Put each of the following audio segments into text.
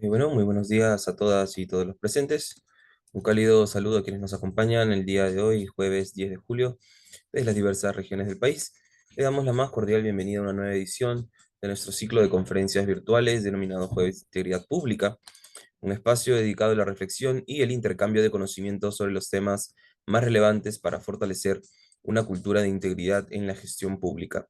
Bueno, muy buenos días a todas y todos los presentes. Un cálido saludo a quienes nos acompañan el día de hoy, jueves 10 de julio, desde las diversas regiones del país. Le damos la más cordial bienvenida a una nueva edición de nuestro ciclo de conferencias virtuales denominado Jueves de Integridad Pública, un espacio dedicado a la reflexión y el intercambio de conocimientos sobre los temas más relevantes para fortalecer una cultura de integridad en la gestión pública.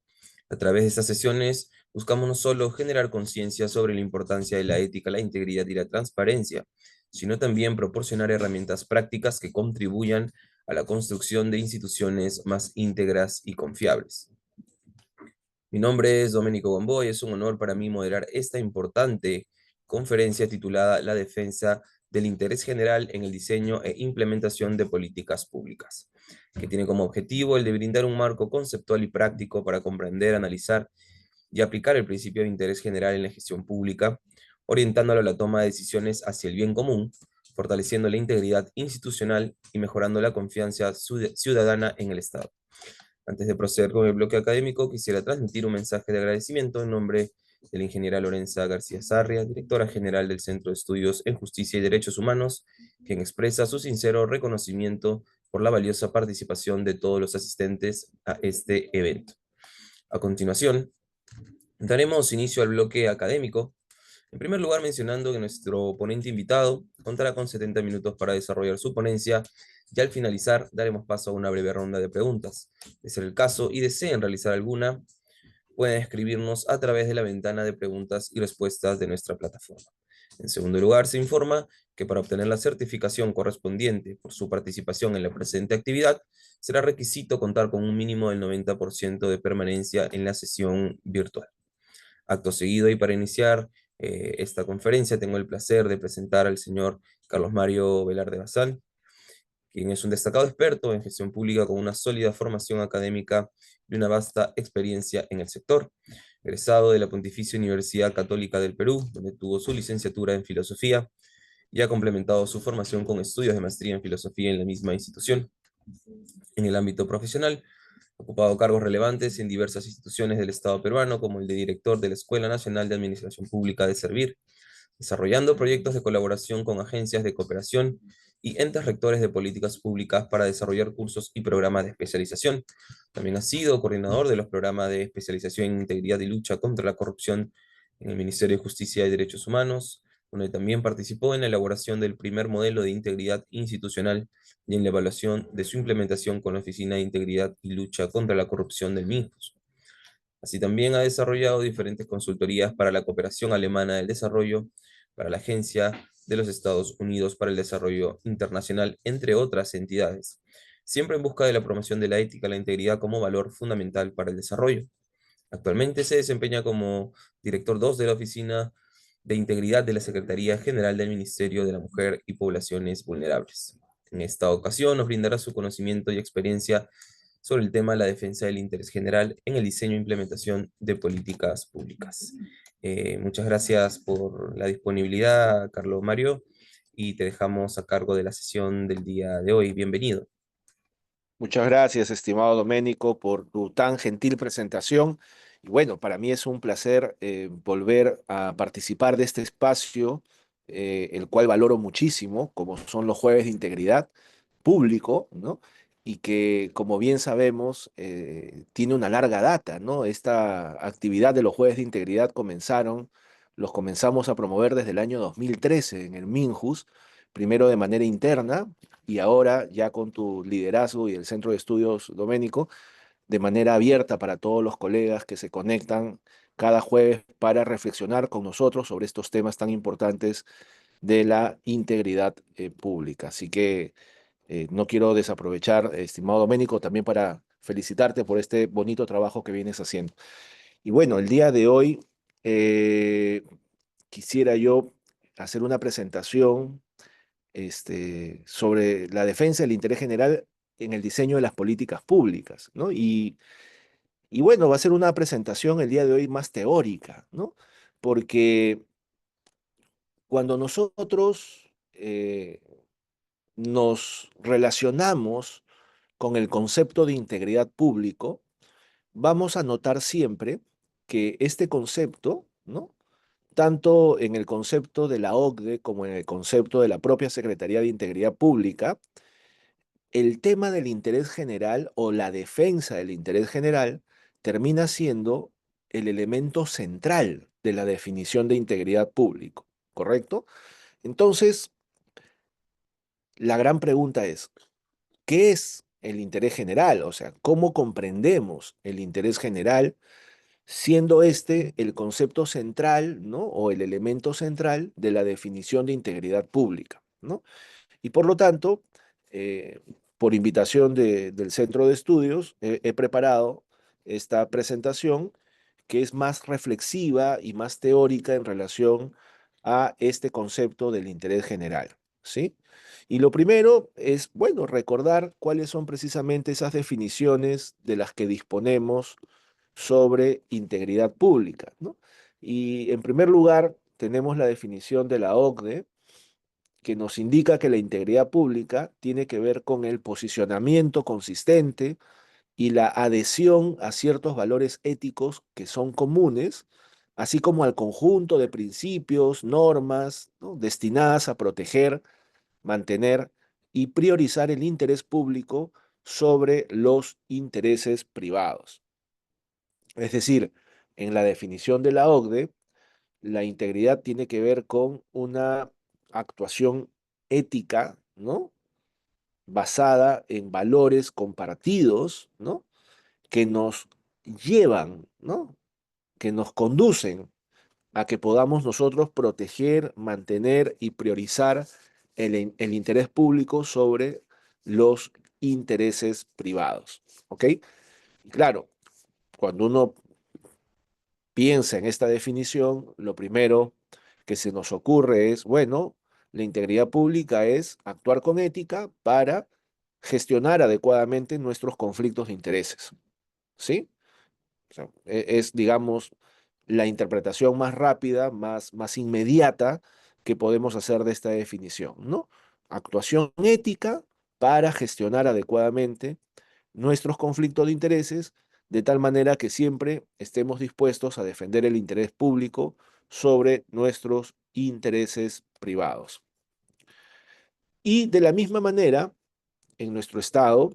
A través de estas sesiones buscamos no solo generar conciencia sobre la importancia de la ética, la integridad y la transparencia, sino también proporcionar herramientas prácticas que contribuyan a la construcción de instituciones más íntegras y confiables. Mi nombre es Domenico Gamboa y es un honor para mí moderar esta importante conferencia titulada La defensa del interés general en el diseño e implementación de políticas públicas, que tiene como objetivo el de brindar un marco conceptual y práctico para comprender, analizar y aplicar el principio de interés general en la gestión pública, orientándolo a la toma de decisiones hacia el bien común, fortaleciendo la integridad institucional y mejorando la confianza ciudadana en el Estado. Antes de proceder con el bloque académico, quisiera transmitir un mensaje de agradecimiento en nombre de la ingeniera Lorenza García Sarria, directora general del Centro de Estudios en Justicia y Derechos Humanos, quien expresa su sincero reconocimiento por la valiosa participación de todos los asistentes a este evento. A continuación, daremos inicio al bloque académico, en primer lugar mencionando que nuestro ponente invitado contará con 70 minutos para desarrollar su ponencia y al finalizar daremos paso a una breve ronda de preguntas. De ser el caso y deseen realizar alguna, pueden escribirnos a través de la ventana de preguntas y respuestas de nuestra plataforma. En segundo lugar, se informa que para obtener la certificación correspondiente por su participación en la presente actividad, será requisito contar con un mínimo del 90% de permanencia en la sesión virtual. Acto seguido, y para iniciar esta conferencia, tengo el placer de presentar al señor Carlos Mario Velarde Bazán, quien es un destacado experto en gestión pública con una sólida formación académica y una vasta experiencia en el sector. Egresado de la Pontificia Universidad Católica del Perú, donde tuvo su licenciatura en filosofía y ha complementado su formación con estudios de maestría en filosofía en la misma institución. En el ámbito profesional, ha ocupado cargos relevantes en diversas instituciones del Estado peruano, como el de director de la Escuela Nacional de Administración Pública de Servir, desarrollando proyectos de colaboración con agencias de cooperación y entes rectores de políticas públicas para desarrollar cursos y programas de especialización. También ha sido coordinador de los programas de especialización en integridad y lucha contra la corrupción en el Ministerio de Justicia y Derechos Humanos, donde también participó en la elaboración del primer modelo de integridad institucional y en la evaluación de su implementación con la Oficina de Integridad y Lucha contra la Corrupción del MINJUS. Así también ha desarrollado diferentes consultorías para la cooperación alemana del desarrollo, para la Agencia de los Estados Unidos para el Desarrollo Internacional, entre otras entidades, siempre en busca de la promoción de la ética y la integridad como valor fundamental para el desarrollo. Actualmente se desempeña como director 2 de la Oficina de Integridad de la Secretaría General del Ministerio de la Mujer y Poblaciones Vulnerables. En esta ocasión nos brindará su conocimiento y experiencia sobre el tema de la defensa del interés general en el diseño e implementación de políticas públicas. Muchas gracias por la disponibilidad, Carlos Mario, y te dejamos a cargo de la sesión del día de hoy. Bienvenido. Muchas gracias, estimado Doménico, por tu tan gentil presentación. Y bueno, para mí es un placer volver a participar de este espacio, el cual valoro muchísimo, como son los jueves de integridad público, ¿no? Y que, como bien sabemos, tiene una larga data, ¿no? Esta actividad de los jueves de integridad los comenzamos a promover desde el año 2013 en el MINJUS, primero de manera interna y ahora ya con tu liderazgo y el Centro de Estudios Doménico, de manera abierta para todos los colegas que se conectan cada jueves para reflexionar con nosotros sobre estos temas tan importantes de la integridad pública. Así que no quiero desaprovechar, estimado Doménico, también para felicitarte por este bonito trabajo que vienes haciendo. Y bueno, el día de hoy quisiera yo hacer una presentación sobre la defensa del interés general en el diseño de las políticas públicas, ¿no? Y bueno, va a ser una presentación el día de hoy más teórica, ¿no? Porque cuando nosotros nos relacionamos con el concepto de integridad público, vamos a notar siempre que este concepto, ¿no? tanto en el concepto de la OCDE como en el concepto de la propia Secretaría de Integridad Pública, el tema del interés general o la defensa del interés general termina siendo el elemento central de la definición de integridad pública, ¿correcto? Entonces, la gran pregunta es, ¿qué es el interés general? O sea, ¿cómo comprendemos el interés general siendo este el concepto central, ¿no? O el elemento central de la definición de integridad pública, ¿no? Y por lo tanto, eh, por invitación del Centro de Estudios, he preparado esta presentación que es más reflexiva y más teórica en relación a este concepto del interés general, ¿sí? Y lo primero es, bueno, recordar cuáles son precisamente esas definiciones de las que disponemos sobre integridad pública, ¿no? Y en primer lugar, tenemos la definición de la OCDE, que nos indica que la integridad pública tiene que ver con el posicionamiento consistente y la adhesión a ciertos valores éticos que son comunes, así como al conjunto de principios, normas, ¿no? Destinadas a proteger, mantener y priorizar el interés público sobre los intereses privados. Es decir, en la definición de la OCDE, la integridad tiene que ver con una actuación ética, ¿no? Basada en valores compartidos, ¿no? Que nos llevan, ¿no? Que nos conducen a que podamos nosotros proteger, mantener y priorizar el interés público sobre los intereses privados, ¿ok? Y claro, cuando uno piensa en esta definición, lo primero que se nos ocurre es, bueno, la integridad pública es actuar con ética para gestionar adecuadamente nuestros conflictos de intereses, ¿sí? O sea, es, digamos, la interpretación más rápida, más inmediata que podemos hacer de esta definición, ¿no? Actuación ética para gestionar adecuadamente nuestros conflictos de intereses, de tal manera que siempre estemos dispuestos a defender el interés público sobre nuestros intereses privados. Y de la misma manera, en nuestro Estado,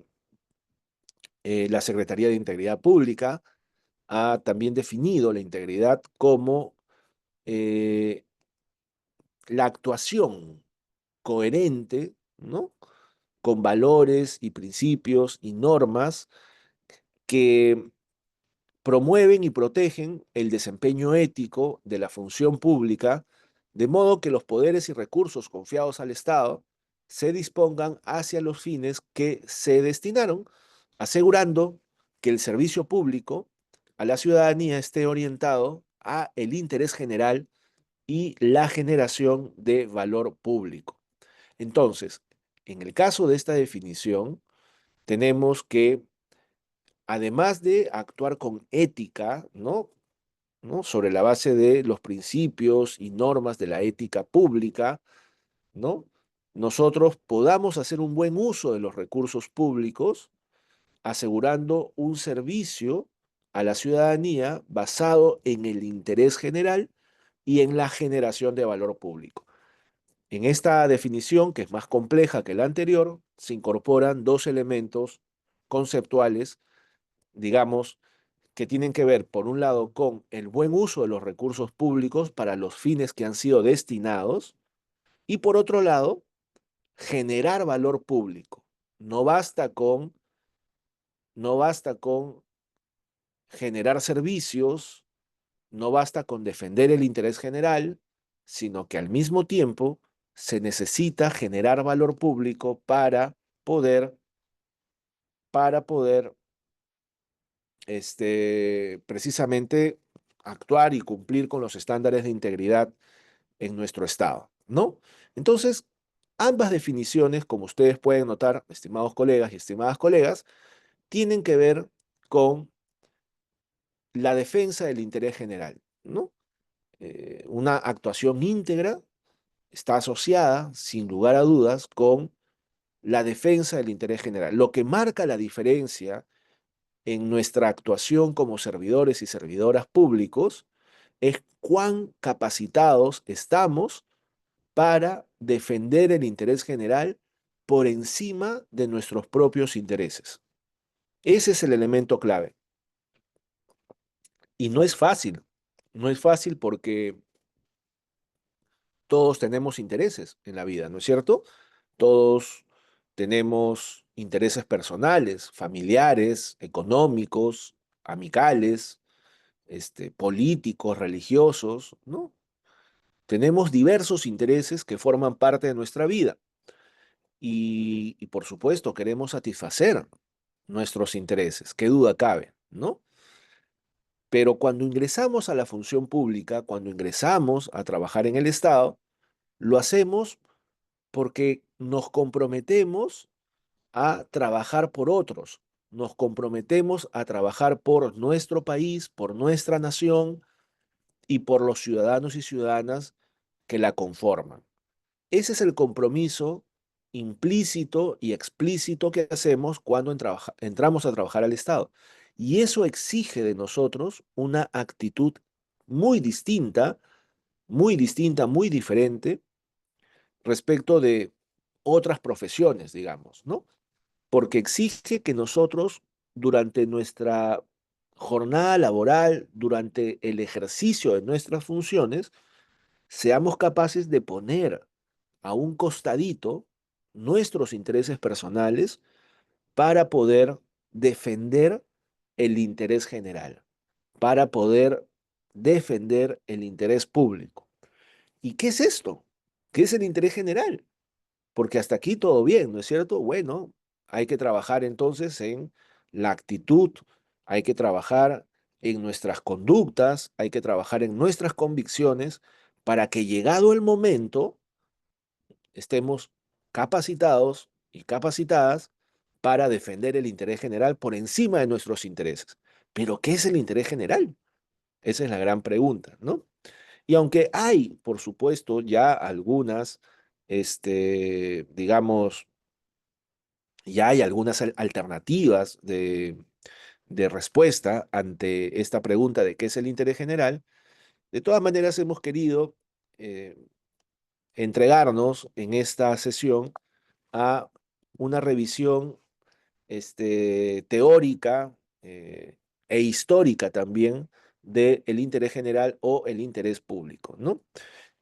la Secretaría de Integridad Pública ha también definido la integridad como eh, la actuación coherente, ¿no? Con valores y principios y normas que promueven y protegen el desempeño ético de la función pública, de modo que los poderes y recursos confiados al Estado se dispongan hacia los fines que se destinaron, asegurando que el servicio público a la ciudadanía esté orientado a el interés general y la generación de valor público. Entonces, en el caso de esta definición, tenemos que, además de actuar con ética, ¿no? Sobre la base de los principios y normas de la ética pública, ¿no? Nosotros podamos hacer un buen uso de los recursos públicos, asegurando un servicio a la ciudadanía basado en el interés general y en la generación de valor público. En esta definición, que es más compleja que la anterior, se incorporan dos elementos conceptuales, digamos, que tienen que ver, por un lado, con el buen uso de los recursos públicos para los fines que han sido destinados, y por otro lado, generar valor público. No basta con, no basta con generar servicios, no basta con defender el interés general, sino que al mismo tiempo se necesita generar valor público poder, para poder precisamente actuar y cumplir con los estándares de integridad en nuestro Estado, ¿no? Entonces, ambas definiciones, como ustedes pueden notar, estimados colegas y estimadas colegas, tienen que ver con la defensa del interés general, ¿no? Una actuación íntegra está asociada, sin lugar a dudas, con la defensa del interés general. Lo que marca la diferencia en nuestra actuación como servidores y servidoras públicos es cuán capacitados estamos para defender el interés general por encima de nuestros propios intereses. Ese es el elemento clave. Y no es fácil. No es fácil porque todos tenemos intereses en la vida, ¿no es cierto? Todos tenemos intereses personales, familiares, económicos, amicales, políticos, religiosos, ¿no? Tenemos diversos intereses que forman parte de nuestra vida y por supuesto queremos satisfacer nuestros intereses, qué duda cabe, ¿no? Pero cuando ingresamos a la función pública, cuando ingresamos a trabajar en el Estado, lo hacemos porque nos comprometemos a trabajar por otros, nos comprometemos a trabajar por nuestro país, por nuestra nación y por los ciudadanos y ciudadanas que la conforman. Ese es el compromiso implícito y explícito que hacemos cuando entramos a trabajar al Estado. Y eso exige de nosotros una actitud muy distinta, muy distinta, muy diferente respecto de otras profesiones, digamos, ¿no? Porque exige que nosotros, durante nuestra jornada laboral, durante el ejercicio de nuestras funciones, seamos capaces de poner a un costadito nuestros intereses personales para poder defender el interés general, para poder defender el interés público. ¿Y qué es esto? ¿Qué es el interés general? Porque hasta aquí todo bien, ¿no es cierto? Bueno, hay que trabajar entonces en la actitud, hay que trabajar en nuestras conductas, hay que trabajar en nuestras convicciones para que llegado el momento estemos capacitados y capacitadas para defender el interés general por encima de nuestros intereses. Pero, ¿qué es el interés general? Esa es la gran pregunta, ¿no? Y aunque hay, por supuesto, ya algunas, digamos, ya hay algunas alternativas de respuesta ante esta pregunta de qué es el interés general, de todas maneras hemos querido eh, entregarnos en esta sesión a una revisión teórica e histórica también del interés general o el interés público, ¿no?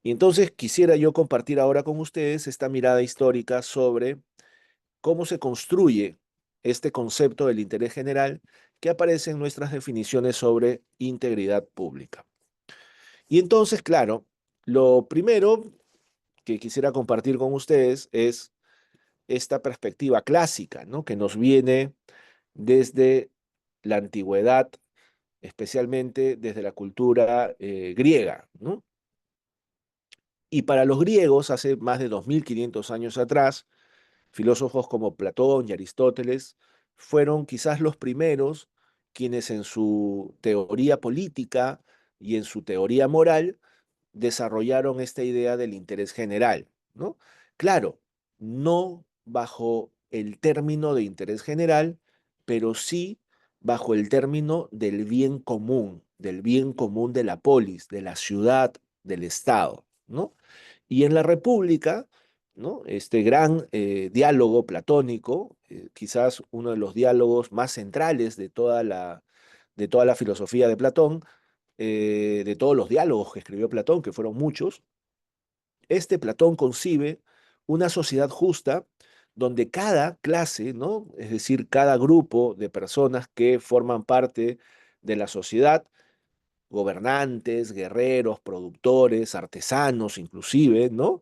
Y entonces quisiera yo compartir ahora con ustedes esta mirada histórica sobre cómo se construye este concepto del interés general que aparece en nuestras definiciones sobre integridad pública. Y entonces, claro, lo primero que quisiera compartir con ustedes es esta perspectiva clásica, ¿no? Que nos viene desde la antigüedad, especialmente desde la cultura griega, ¿no? Y para los griegos, hace más de 2500 años atrás, filósofos como Platón y Aristóteles fueron quizás los primeros quienes en su teoría política y en su teoría moral desarrollaron esta idea del interés general, ¿no? Claro, no bajo el término de interés general, pero sí bajo el término del bien común de la polis, de la ciudad, del Estado, ¿no? Y en la República, ¿no? Este gran diálogo platónico, quizás uno de los diálogos más centrales de toda la filosofía de Platón, de todos los diálogos que escribió Platón, que fueron muchos, Platón concibe una sociedad justa donde cada clase, ¿no? Es decir, cada grupo de personas que forman parte de la sociedad, gobernantes, guerreros, productores, artesanos inclusive, ¿no?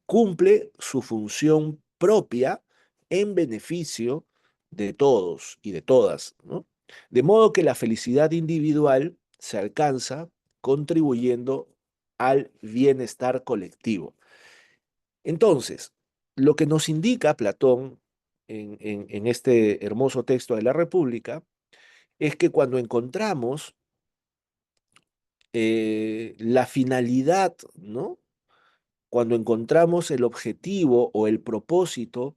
Cumple su función propia en beneficio de todos y de todas, ¿no? De modo que la felicidad individual se alcanza contribuyendo al bienestar colectivo. Entonces, lo que nos indica Platón en este hermoso texto de la República es que cuando encontramos la finalidad, ¿no? Cuando encontramos el objetivo o el propósito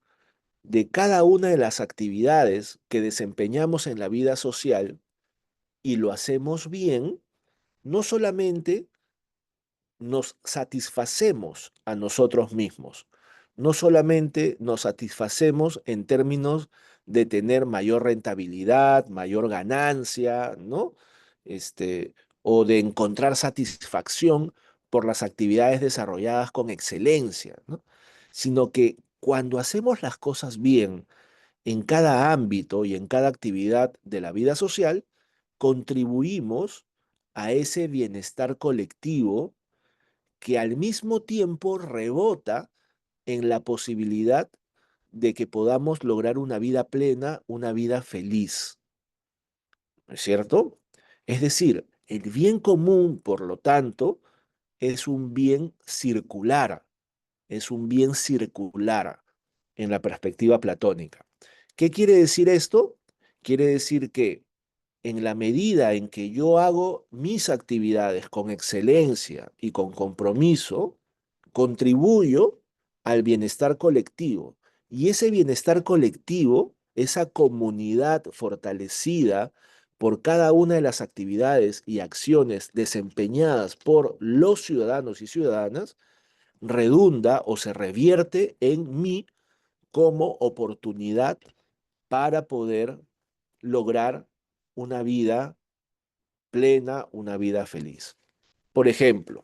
de cada una de las actividades que desempeñamos en la vida social y lo hacemos bien, no solamente nos satisfacemos a nosotros mismos, no solamente nos satisfacemos en términos de tener mayor rentabilidad, mayor ganancia, ¿no? Este, o de encontrar satisfacción por las actividades desarrolladas con excelencia, ¿no? Sino que cuando hacemos las cosas bien en cada ámbito y en cada actividad de la vida social, contribuimos a ese bienestar colectivo que al mismo tiempo rebota en la posibilidad de que podamos lograr una vida plena, una vida feliz, ¿no es cierto? Es decir, el bien común, por lo tanto, es un bien circular, es un bien circular en la perspectiva platónica. ¿Qué quiere decir esto? Quiere decir que en la medida en que yo hago mis actividades con excelencia y con compromiso, contribuyo al bienestar colectivo. Y ese bienestar colectivo, esa comunidad fortalecida por cada una de las actividades y acciones desempeñadas por los ciudadanos y ciudadanas, redunda o se revierte en mí como oportunidad para poder lograr una vida plena, una vida feliz. Por ejemplo,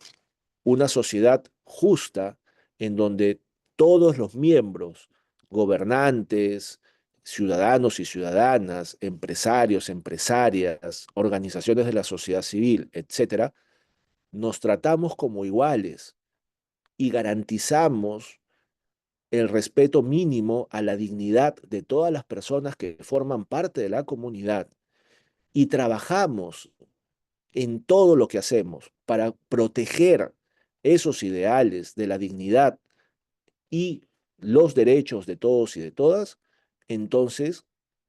una sociedad justa en donde todos los miembros, gobernantes, ciudadanos y ciudadanas, empresarios, empresarias, organizaciones de la sociedad civil, etcétera, nos tratamos como iguales y garantizamos el respeto mínimo a la dignidad de todas las personas que forman parte de la comunidad y trabajamos en todo lo que hacemos para proteger esos ideales de la dignidad y los derechos de todos y de todas, entonces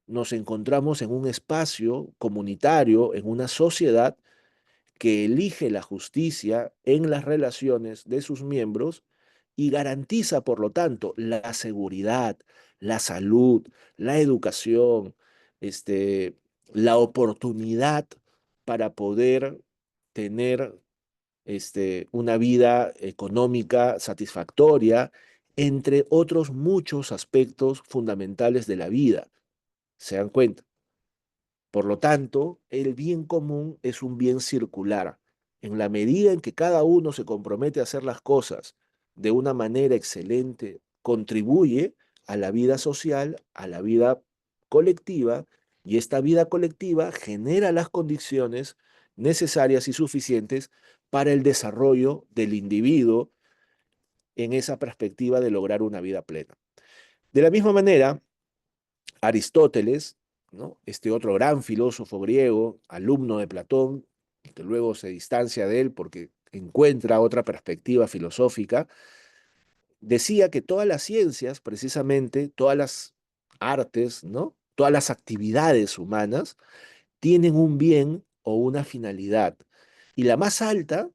nos encontramos en un espacio comunitario, en una sociedad que elige la justicia en las relaciones de sus miembros y garantiza, por lo tanto, la seguridad, la salud, la educación, este, la oportunidad para poder tener una vida económica satisfactoria, entre otros muchos aspectos fundamentales de la vida. ¿Se dan cuenta? Por lo tanto, el bien común es un bien circular. En la medida en que cada uno se compromete a hacer las cosas de una manera excelente, contribuye a la vida social, a la vida colectiva, y esta vida colectiva genera las condiciones necesarias y suficientes para el desarrollo del individuo en esa perspectiva de lograr una vida plena. De la misma manera, Aristóteles, ¿no? Este otro gran filósofo griego, alumno de Platón, que luego se distancia de él porque encuentra otra perspectiva filosófica, decía que todas las ciencias, precisamente, todas las artes, ¿no? Todas las actividades humanas tienen un bien o una finalidad. Y la más alta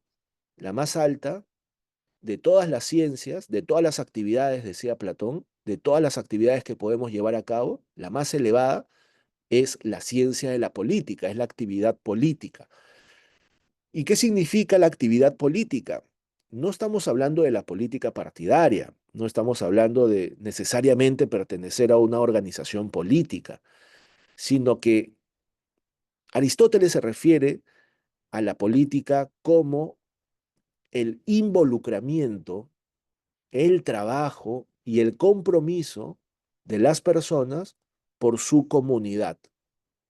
de todas las ciencias, de todas las actividades, decía Platón, de todas las actividades que podemos llevar a cabo, la más elevada es la ciencia de la política, es la actividad política. ¿Y qué significa la actividad política? No estamos hablando de la política partidaria, no estamos hablando de necesariamente pertenecer a una organización política, sino que Aristóteles se refiere a la política como el involucramiento, el trabajo y el compromiso de las personas por su comunidad,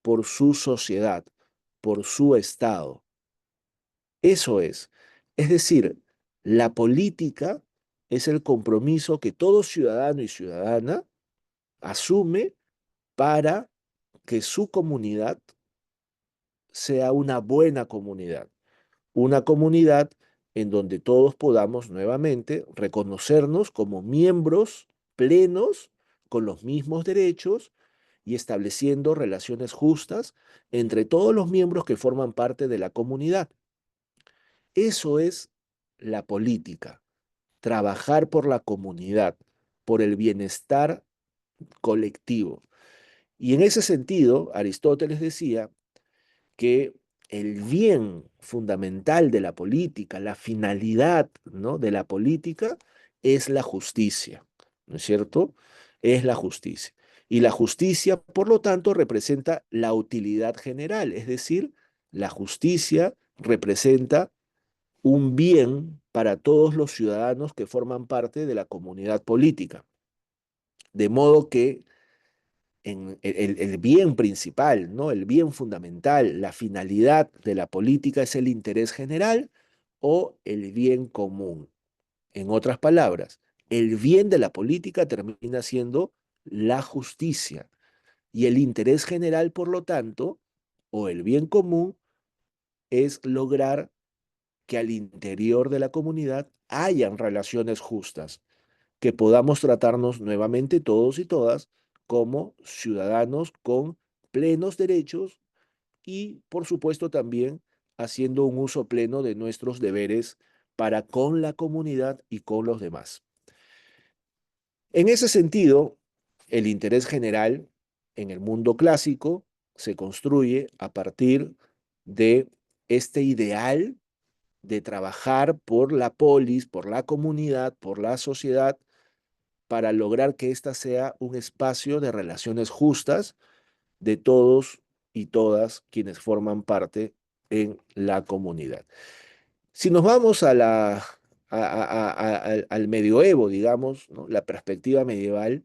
por su sociedad, por su Estado. Eso es. Es decir, la política es el compromiso que todo ciudadano y ciudadana asume para que su comunidad sea una buena comunidad, una comunidad en donde todos podamos nuevamente reconocernos como miembros plenos con los mismos derechos y estableciendo relaciones justas entre todos los miembros que forman parte de la comunidad. Eso es la política, trabajar por la comunidad, por el bienestar colectivo. Y en ese sentido, Aristóteles decía que el bien fundamental de la política, la finalidad, ¿no?, de la política es la justicia, ¿no es cierto? Es la justicia. Y la justicia, por lo tanto, representa la utilidad general, es decir, la justicia representa un bien para todos los ciudadanos que forman parte de la comunidad política. De modo que en el bien principal, ¿no? El bien fundamental, la finalidad de la política es el interés general o el bien común. En otras palabras, el bien de la política termina siendo la justicia y el interés general, por lo tanto, o el bien común, es lograr que al interior de la comunidad hayan relaciones justas, que podamos tratarnos nuevamente todos y todas como ciudadanos con plenos derechos y, por supuesto, también haciendo un uso pleno de nuestros deberes para con la comunidad y con los demás. En ese sentido, el interés general en el mundo clásico se construye a partir de este ideal de trabajar por la polis, por la comunidad, por la sociedad, para lograr que ésta sea un espacio de relaciones justas de todos y todas quienes forman parte en la comunidad. Si nos vamos al medioevo, digamos, ¿no?, la perspectiva medieval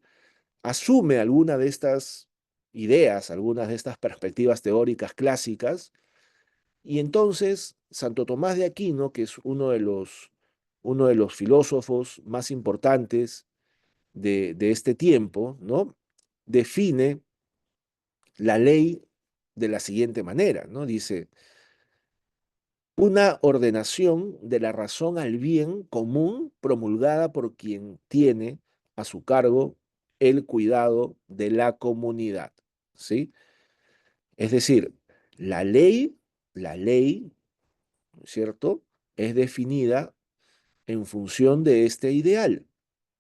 asume alguna de estas ideas, algunas de estas perspectivas teóricas clásicas, y entonces Santo Tomás de Aquino, que es uno de los filósofos más importantes de este tiempo, ¿no?, define la ley de la siguiente manera, ¿no? Dice, una ordenación de la razón al bien común promulgada por quien tiene a su cargo el cuidado de la comunidad, ¿sí? Es decir, la ley, ¿cierto?, es definida en función de este ideal,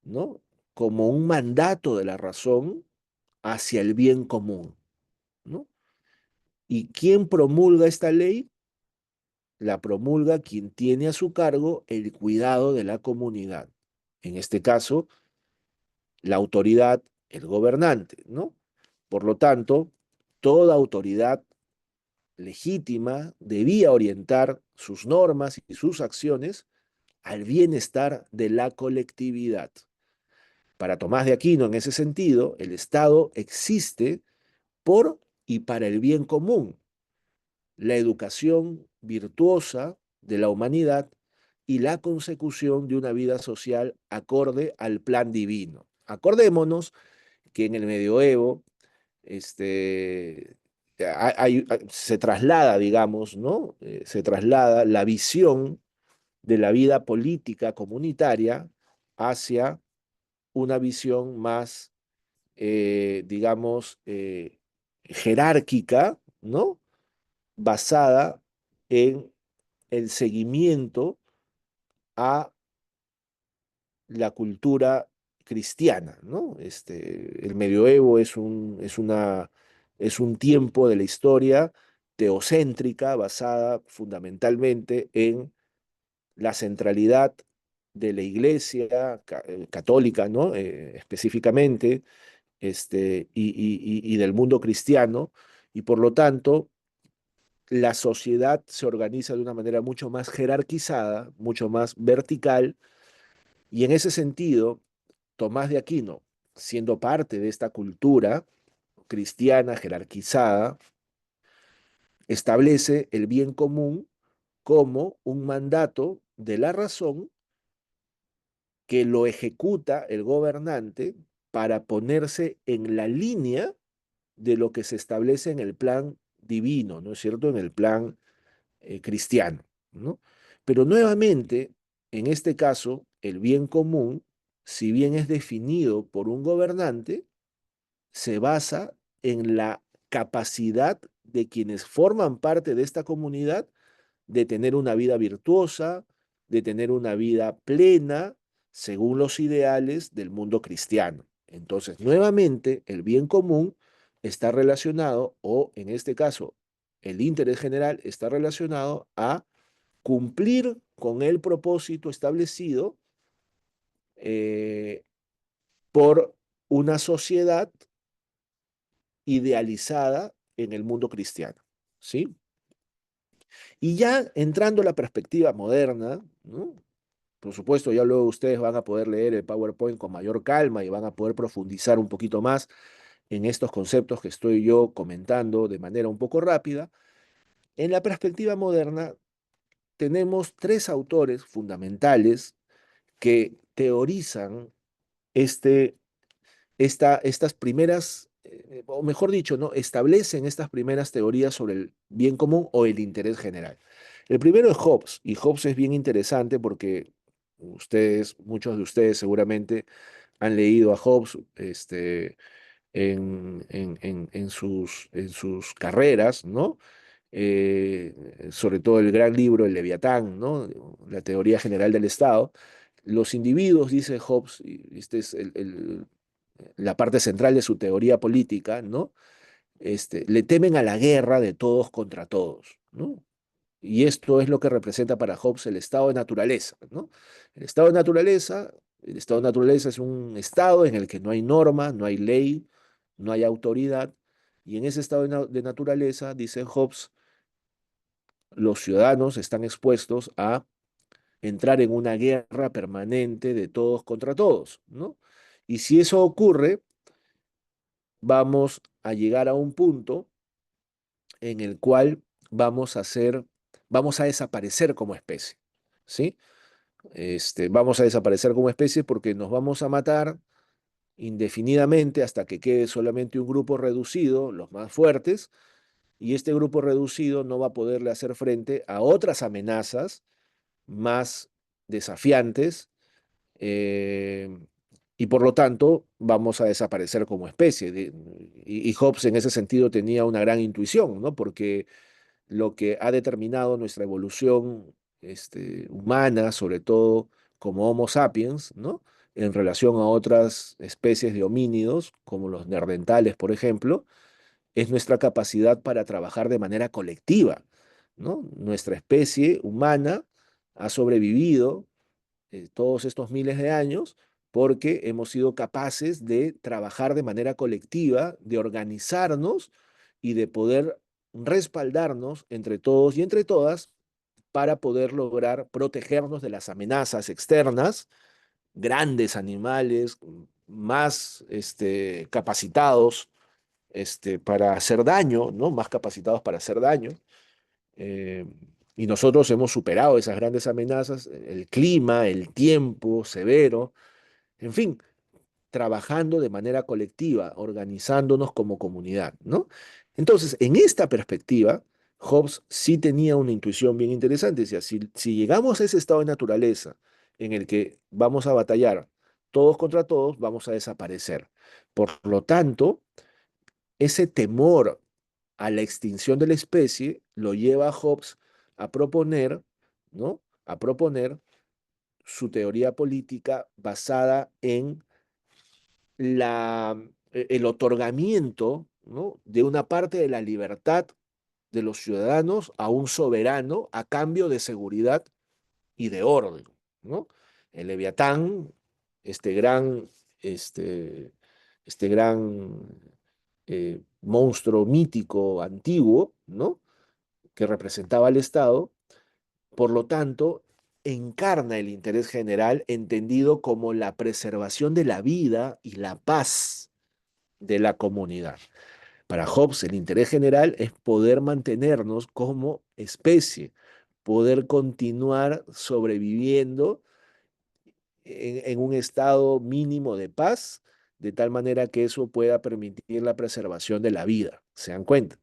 ¿no?, como un mandato de la razón hacia el bien común, ¿no? ¿Y quién promulga esta ley? La promulga quien tiene a su cargo el cuidado de la comunidad. En este caso, la autoridad, el gobernante, ¿no? Por lo tanto, toda autoridad legítima debía orientar sus normas y sus acciones al bienestar de la colectividad. Para Tomás de Aquino, en ese sentido, el Estado existe por y para el bien común, la educación virtuosa de la humanidad y la consecución de una vida social acorde al plan divino. Acordémonos que en el medioevo se traslada, digamos, ¿no? Se traslada la visión de la vida política comunitaria hacia una visión más, digamos, jerárquica, ¿no?, basada en el seguimiento a la cultura cristiana, ¿no? El medioevo es un tiempo de la historia teocéntrica basada fundamentalmente en la centralidad de la Iglesia católica, ¿no?, específicamente, y del mundo cristiano, y por lo tanto la sociedad se organiza de una manera mucho más jerarquizada, mucho más vertical, y en ese sentido, Tomás de Aquino, siendo parte de esta cultura cristiana jerarquizada, establece el bien común como un mandato de la razón que lo ejecuta el gobernante para ponerse en la línea de lo que se establece en el plan divino, ¿no es cierto?, en el plan cristiano, ¿no? Pero nuevamente, en este caso, el bien común, si bien es definido por un gobernante, se basa en la capacidad de quienes forman parte de esta comunidad de tener una vida virtuosa, de tener una vida plena, según los ideales del mundo cristiano. Entonces, nuevamente, el bien común está relacionado, o en este caso, el interés general está relacionado a cumplir con el propósito establecido eh, por una sociedad idealizada en el mundo cristiano, ¿sí? Y ya entrando a la perspectiva moderna, ¿no? Por supuesto, ya luego ustedes van a poder leer el PowerPoint con mayor calma y van a poder profundizar un poquito más en estos conceptos que estoy yo comentando de manera un poco rápida. En la perspectiva moderna tenemos tres autores fundamentales que teorizan este, estas primeras, o mejor dicho, ¿no? Establecen estas primeras teorías sobre el bien común o el interés general. El primero es Hobbes, y Hobbes es bien interesante porque ustedes, muchos de ustedes seguramente han leído a Hobbes en sus carreras, ¿no? Sobre todo el gran libro, el Leviatán, ¿no? La teoría general del Estado. Los individuos, dice Hobbes, y este es la parte central de su teoría política, ¿no? Le temen a la guerra de todos contra todos, ¿no? Y esto es lo que representa para Hobbes el estado de naturaleza, ¿no? El estado de naturaleza, el estado de naturaleza es un estado en el que no hay norma, no hay ley, no hay autoridad, y en ese estado de naturaleza, dice Hobbes, los ciudadanos están expuestos a entrar en una guerra permanente de todos contra todos, ¿no? Y si eso ocurre, vamos a llegar a un punto en el cual vamos a desaparecer como especie, ¿sí? Vamos a desaparecer como especie porque nos vamos a matar indefinidamente hasta que quede solamente un grupo reducido, los más fuertes, y este grupo reducido no va a poderle hacer frente a otras amenazas más desafiantes, eh, y por lo tanto vamos a desaparecer como especie. Y Hobbes en ese sentido tenía una gran intuición, ¿no? Porque lo que ha determinado nuestra evolución humana, sobre todo como Homo sapiens, ¿no? En relación a otras especies de homínidos, como los neandertales, por ejemplo, es nuestra capacidad para trabajar de manera colectiva, ¿no? Nuestra especie humana ha sobrevivido todos estos miles de años porque hemos sido capaces de trabajar de manera colectiva, de organizarnos y de poder respaldarnos entre todos y entre todas para poder lograr protegernos de las amenazas externas, grandes animales más capacitados para hacer daño, ¿no? Más capacitados para hacer daño. Eh, y nosotros hemos superado esas grandes amenazas, el clima, el tiempo severo, en fin, trabajando de manera colectiva, organizándonos como comunidad, ¿no? Entonces, en esta perspectiva, Hobbes sí tenía una intuición bien interesante. Decía, si llegamos a ese estado de naturaleza en el que vamos a batallar todos contra todos, vamos a desaparecer. Por lo tanto, ese temor a la extinción de la especie lo lleva a Hobbes a proponer, ¿no? A proponer su teoría política basada en el otorgamiento, ¿no? De una parte de la libertad de los ciudadanos a un soberano a cambio de seguridad y de orden, ¿no? El Leviatán, este gran, este, este gran monstruo mítico antiguo, ¿no? Que representaba al Estado, por lo tanto, encarna el interés general entendido como la preservación de la vida y la paz de la comunidad. Para Hobbes, el interés general es poder mantenernos como especie, poder continuar sobreviviendo en un estado mínimo de paz, de tal manera que eso pueda permitir la preservación de la vida. ¿Se dan cuenta?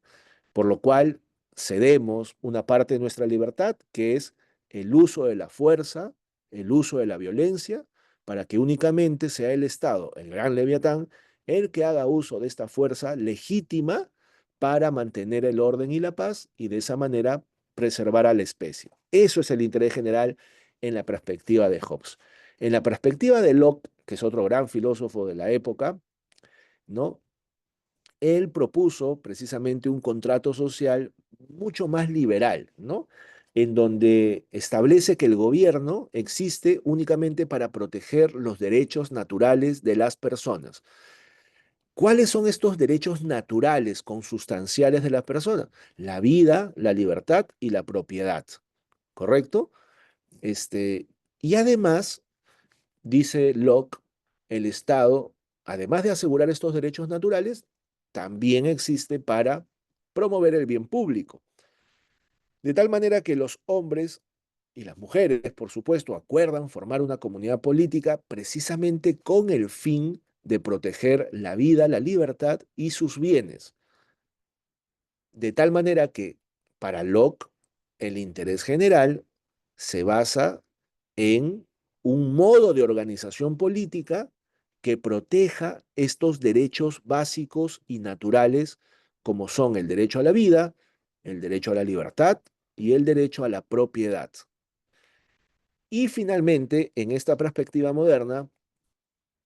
Por lo cual cedemos una parte de nuestra libertad, que es el uso de la fuerza, el uso de la violencia, para que únicamente sea el Estado, el gran Leviatán, el que haga uso de esta fuerza legítima para mantener el orden y la paz y de esa manera preservar a la especie. Eso es el interés general en la perspectiva de Hobbes. En la perspectiva de Locke, que es otro gran filósofo de la época, ¿no? Él propuso precisamente un contrato social mucho más liberal, ¿no? En donde establece que el gobierno existe únicamente para proteger los derechos naturales de las personas. ¿Cuáles son estos derechos naturales, consustanciales de las personas? La vida, la libertad y la propiedad, ¿correcto? Este, y además, dice Locke, el Estado, además de asegurar estos derechos naturales, también existe para promover el bien público. De tal manera que los hombres y las mujeres, por supuesto, acuerdan formar una comunidad política precisamente con el fin de proteger la vida, la libertad y sus bienes. De tal manera que para Locke el interés general se basa en un modo de organización política que proteja estos derechos básicos y naturales como son el derecho a la vida, el derecho a la libertad y el derecho a la propiedad. Y finalmente, en esta perspectiva moderna,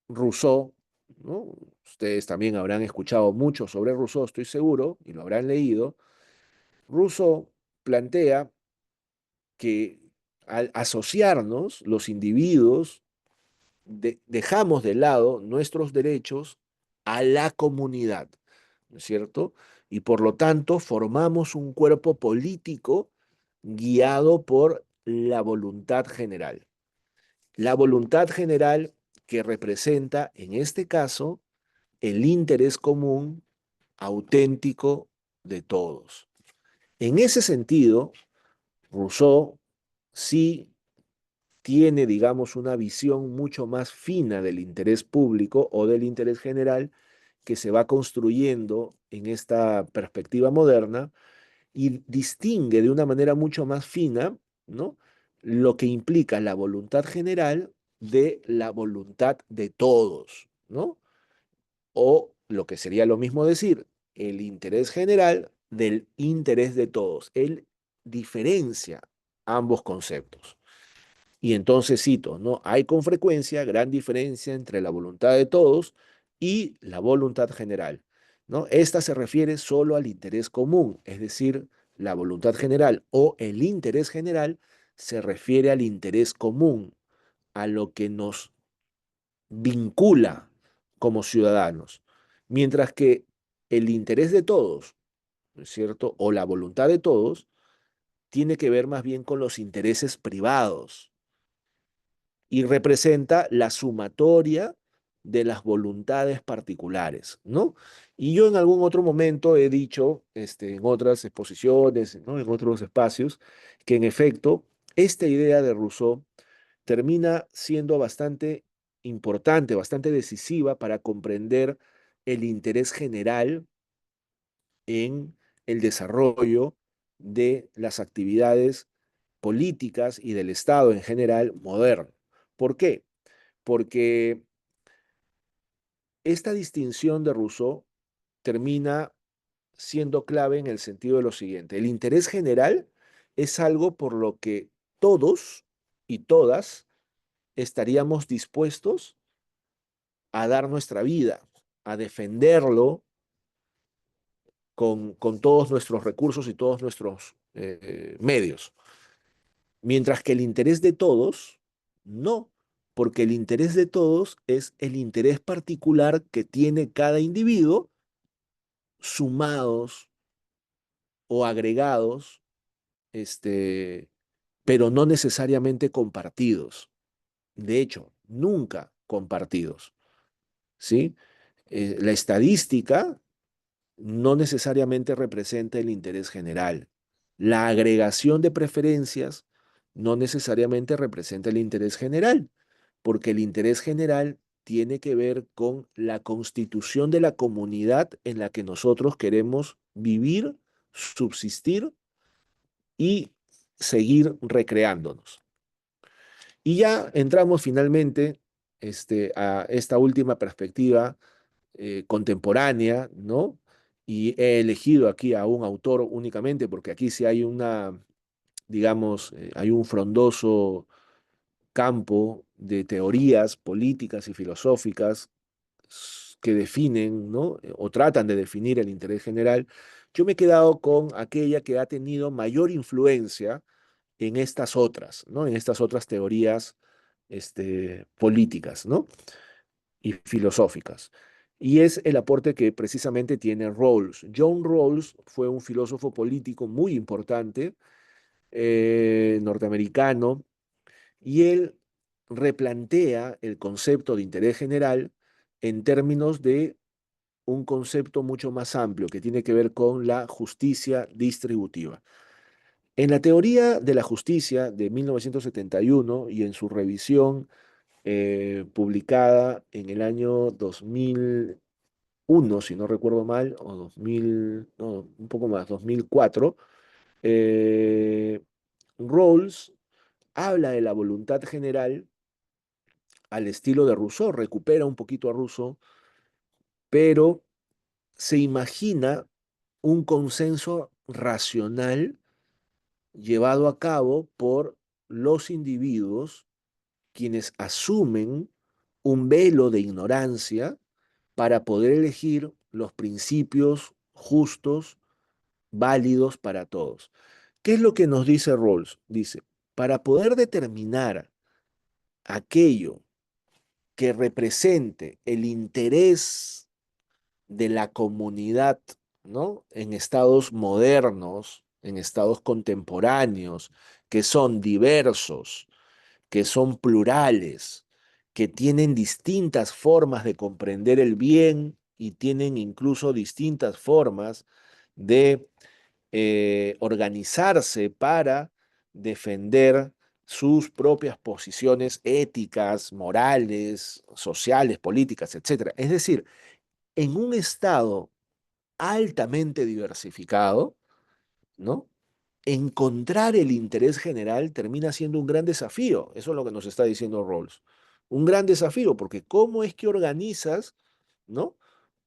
Rousseau, ¿no? Ustedes también habrán escuchado mucho sobre Rousseau, estoy seguro, y lo habrán leído. Rousseau plantea que al asociarnos, los individuos dejamos de lado nuestros derechos a la comunidad, ¿no es cierto? Y por lo tanto formamos un cuerpo político guiado por la voluntad general. La voluntad general que representa, en este caso, el interés común auténtico de todos. En ese sentido, Rousseau sí tiene, digamos, una visión mucho más fina del interés público o del interés general que se va construyendo en esta perspectiva moderna y distingue de una manera mucho más fina, ¿no? Lo que implica la voluntad general de la voluntad de todos, ¿no? O lo que sería lo mismo decir, el interés general del interés de todos. Él diferencia ambos conceptos. Y entonces cito, ¿no? Hay con frecuencia gran diferencia entre la voluntad de todos y la voluntad general, ¿no? Esta se refiere solo al interés común, es decir, la voluntad general o el interés general se refiere al interés común, a lo que nos vincula como ciudadanos, mientras que el interés de todos, ¿no es cierto? O la voluntad de todos tiene que ver más bien con los intereses privados y representa la sumatoria de las voluntades particulares, ¿no? Y yo en algún otro momento he dicho, en otras exposiciones, ¿no? En otros espacios, que en efecto, esta idea de Rousseau termina siendo bastante importante, bastante decisiva para comprender el interés general en el desarrollo de las actividades políticas y del Estado en general moderno. ¿Por qué? Porque esta distinción de Rousseau termina siendo clave en el sentido de lo siguiente. El interés general es algo por lo que todos y todas estaríamos dispuestos a dar nuestra vida, a defenderlo con todos nuestros recursos y todos nuestros medios. Mientras que el interés de todos, no, porque el interés de todos es el interés particular que tiene cada individuo sumados o agregados, pero no necesariamente compartidos. De hecho, nunca compartidos, ¿sí? La estadística no necesariamente representa el interés general. La agregación de preferencias no necesariamente representa el interés general, porque el interés general tiene que ver con la constitución de la comunidad en la que nosotros queremos vivir, subsistir y seguir recreándonos. Y ya entramos finalmente a esta última perspectiva contemporánea, ¿no? Y he elegido aquí a un autor únicamente porque aquí sí hay una, digamos, hay un frondoso campo de teorías políticas y filosóficas que definen, ¿no? O tratan de definir el interés general. Yo me he quedado con aquella que ha tenido mayor influencia en estas otras, ¿no? En estas otras teorías políticas, ¿no? Y filosóficas. Y es el aporte que precisamente tiene Rawls. John Rawls fue un filósofo político muy importante, norteamericano, y él replantea el concepto de interés general en términos de un concepto mucho más amplio que tiene que ver con la justicia distributiva. En la teoría de la justicia de 1971 y en su revisión publicada en el año 2001, si no recuerdo mal, o 2000, no, un poco más, 2004, eh, Rawls habla de la voluntad general al estilo de Rousseau, recupera un poquito a Rousseau, pero se imagina un consenso racional llevado a cabo por los individuos quienes asumen un velo de ignorancia para poder elegir los principios justos, válidos para todos. ¿Qué es lo que nos dice Rawls? Dice, para poder determinar aquello que represente el interés de la comunidad, ¿no? En estados modernos, en estados contemporáneos, que son diversos, que son plurales, que tienen distintas formas de comprender el bien y tienen incluso distintas formas de organizarse para defender sus propias posiciones éticas, morales, sociales, políticas, etcétera. Es decir, en un estado altamente diversificado, ¿no? Encontrar el interés general termina siendo un gran desafío. Eso es lo que nos está diciendo Rawls. Un gran desafío, porque ¿cómo es que organizas, ¿no?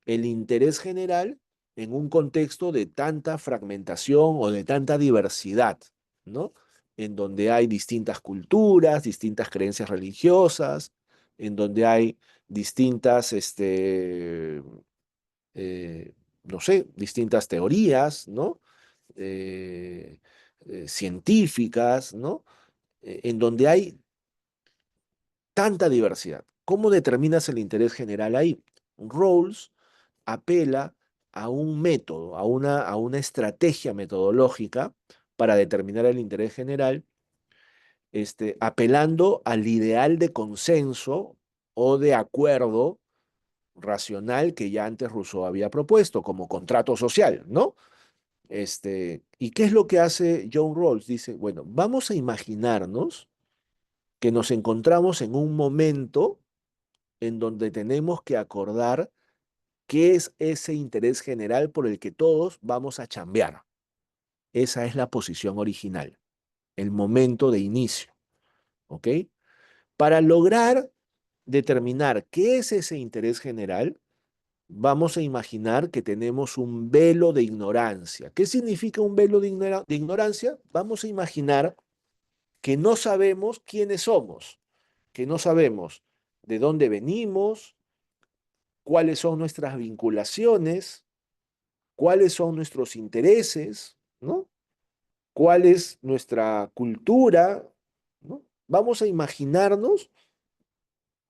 el interés general en un contexto de tanta fragmentación o de tanta diversidad, ¿no? En donde hay distintas culturas, distintas creencias religiosas, en donde hay distintas, no sé, distintas teorías, ¿no? Eh, científicas, ¿no? En donde hay tanta diversidad. ¿Cómo determinas el interés general ahí? Rawls apela a un método, a una estrategia metodológica para determinar el interés general, apelando al ideal de consenso o de acuerdo racional que ya antes Rousseau había propuesto como contrato social, ¿no? ¿Y qué es lo que hace John Rawls? Dice, bueno, vamos a imaginarnos que nos encontramos en un momento en donde tenemos que acordar qué es ese interés general por el que todos vamos a chambear. Esa es la posición original, el momento de inicio, ¿ok? Para lograr determinar qué es ese interés general, vamos a imaginar que tenemos un velo de ignorancia. ¿Qué significa un velo de ignorancia? Vamos a imaginar que no sabemos quiénes somos, que no sabemos de dónde venimos, cuáles son nuestras vinculaciones, cuáles son nuestros intereses, ¿no? ¿Cuál es nuestra cultura? ¿No? Vamos a imaginarnos